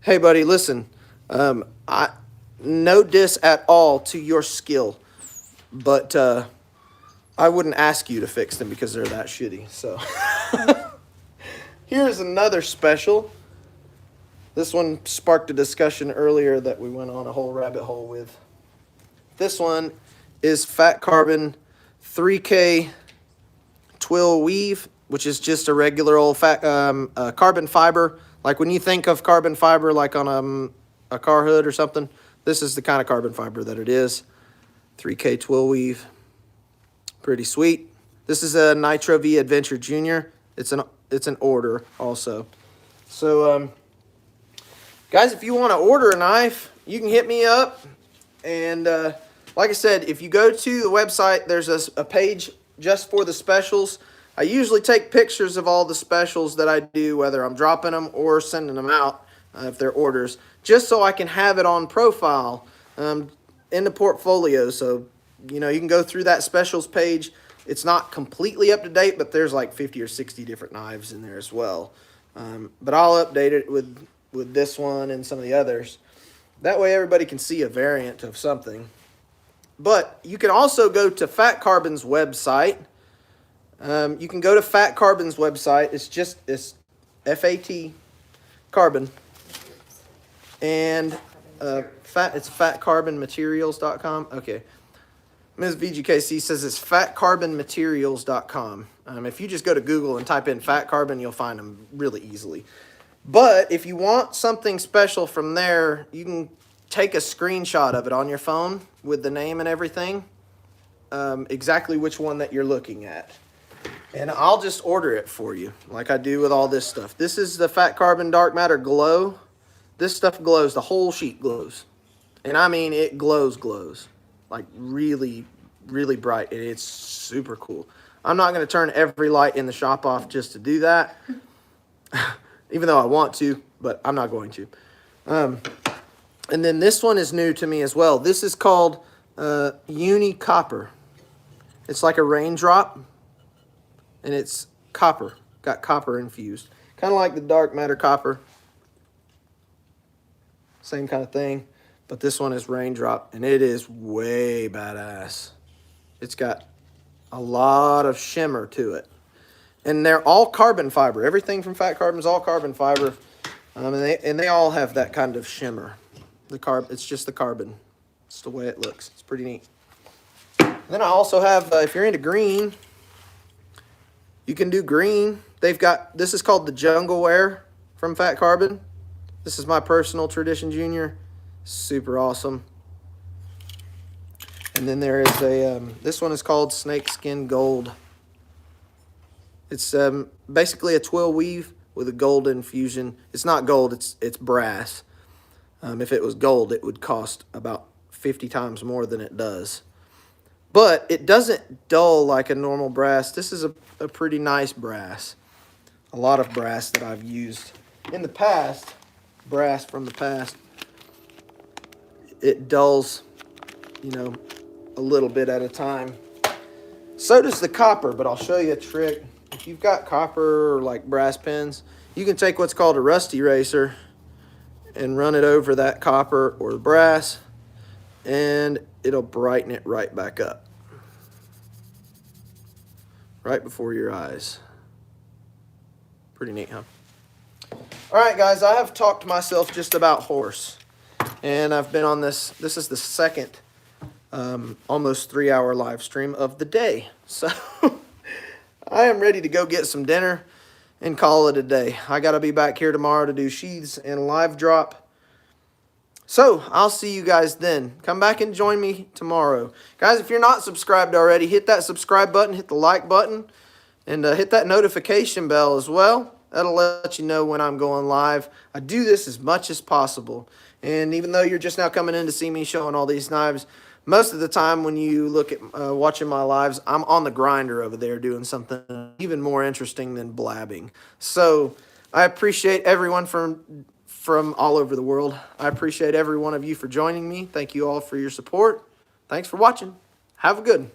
Hey, buddy, listen. No diss at all to your skill, but I wouldn't ask you to fix them because they're that shitty. So here's another special. This one sparked a discussion earlier that we went on a whole rabbit hole with. This one is Fat Carbon 3K Twill Weave, which is just a regular old fat carbon fiber. Like when you think of carbon fiber like on a car hood or something, this is the kind of carbon fiber that it is. 3K Twill Weave. Pretty sweet. This is a Nitro V Adventure Junior. It's an order also. So, guys, if you want to order a knife, you can hit me up. And like I said, if you go to the website, there's a page just for the specials. I usually take pictures of all the specials that I do, whether I'm dropping them or sending them out if they're orders, just so I can have it on profile in the portfolio. So, you know, you can go through that specials page. It's not completely up to date, but there's like 50 or 60 different knives in there as well. But I'll update it with this one and some of the others. That way everybody can see a variant of something. But you can also go to Fat Carbon's website. You can go to Fat Carbon's website. It's FAT Carbon. And it's fatcarbonmaterials.com. Okay. Ms. VGKC says it's fatcarbonmaterials.com. If you just go to Google and type in Fat Carbon, you'll find them really easily. But if you want something special from there, you can take a screenshot of it on your phone with the name and everything, exactly which one that you're looking at. And I'll just order it for you like I do with all this stuff. This is the Fat Carbon Dark Matter Glow. This stuff glows. The whole sheet glows. And I mean, it glows. Like really, really bright. And it's super cool. I'm not going to turn every light in the shop off just to do that. Even though I want to, but I'm not going to. And then this one is new to me as well. This is called Uni Copper. It's like a raindrop. And it's copper. Got copper infused. Kind of like the Dark Matter Copper. Same kind of thing. But this one is raindrop. And it is way badass. It's got a lot of shimmer to it. And they're all carbon fiber. Everything from Fat Carbon is all carbon fiber. And they all have that kind of shimmer. It's just the carbon. It's the way it looks. It's pretty neat. And then I also have, if you're into green, you can do green. This is called the Jungle Wear from Fat Carbon. This is my personal Tradition Junior. Super awesome. And then there is this one is called Snakeskin Gold. It's basically a twill weave with a gold infusion. It's not gold, it's brass. If it was gold, it would cost about 50 times more than it does. But it doesn't dull like a normal brass. This is a pretty nice brass. A lot of brass that I've used in the past, brass from the past, it dulls, you know, a little bit at a time. So does the copper, but I'll show you a trick. If you've got copper or like brass pins, you can take what's called a rust eraser and run it over that copper or brass, and it'll brighten it right back up. Right before your eyes. Pretty neat, huh? All right, guys, I have talked myself just about hoarse. And I've been on this is the second almost 3-hour live stream of the day. So I am ready to go get some dinner and call it a day. I got to be back here tomorrow to do sheaths and live drop. So I'll see you guys then. Come back and join me tomorrow. Guys, if you're not subscribed already, hit that subscribe button, hit the like button, and hit that notification bell as well. That'll let you know when I'm going live. I do this as much as possible. And even though you're just now coming in to see me showing all these knives, most of the time when you look at watching my lives, I'm on the grinder over there doing something even more interesting than blabbing. So I appreciate everyone from all over the world. I appreciate every one of you for joining me. Thank you all for your support. Thanks for watching. Have a good one.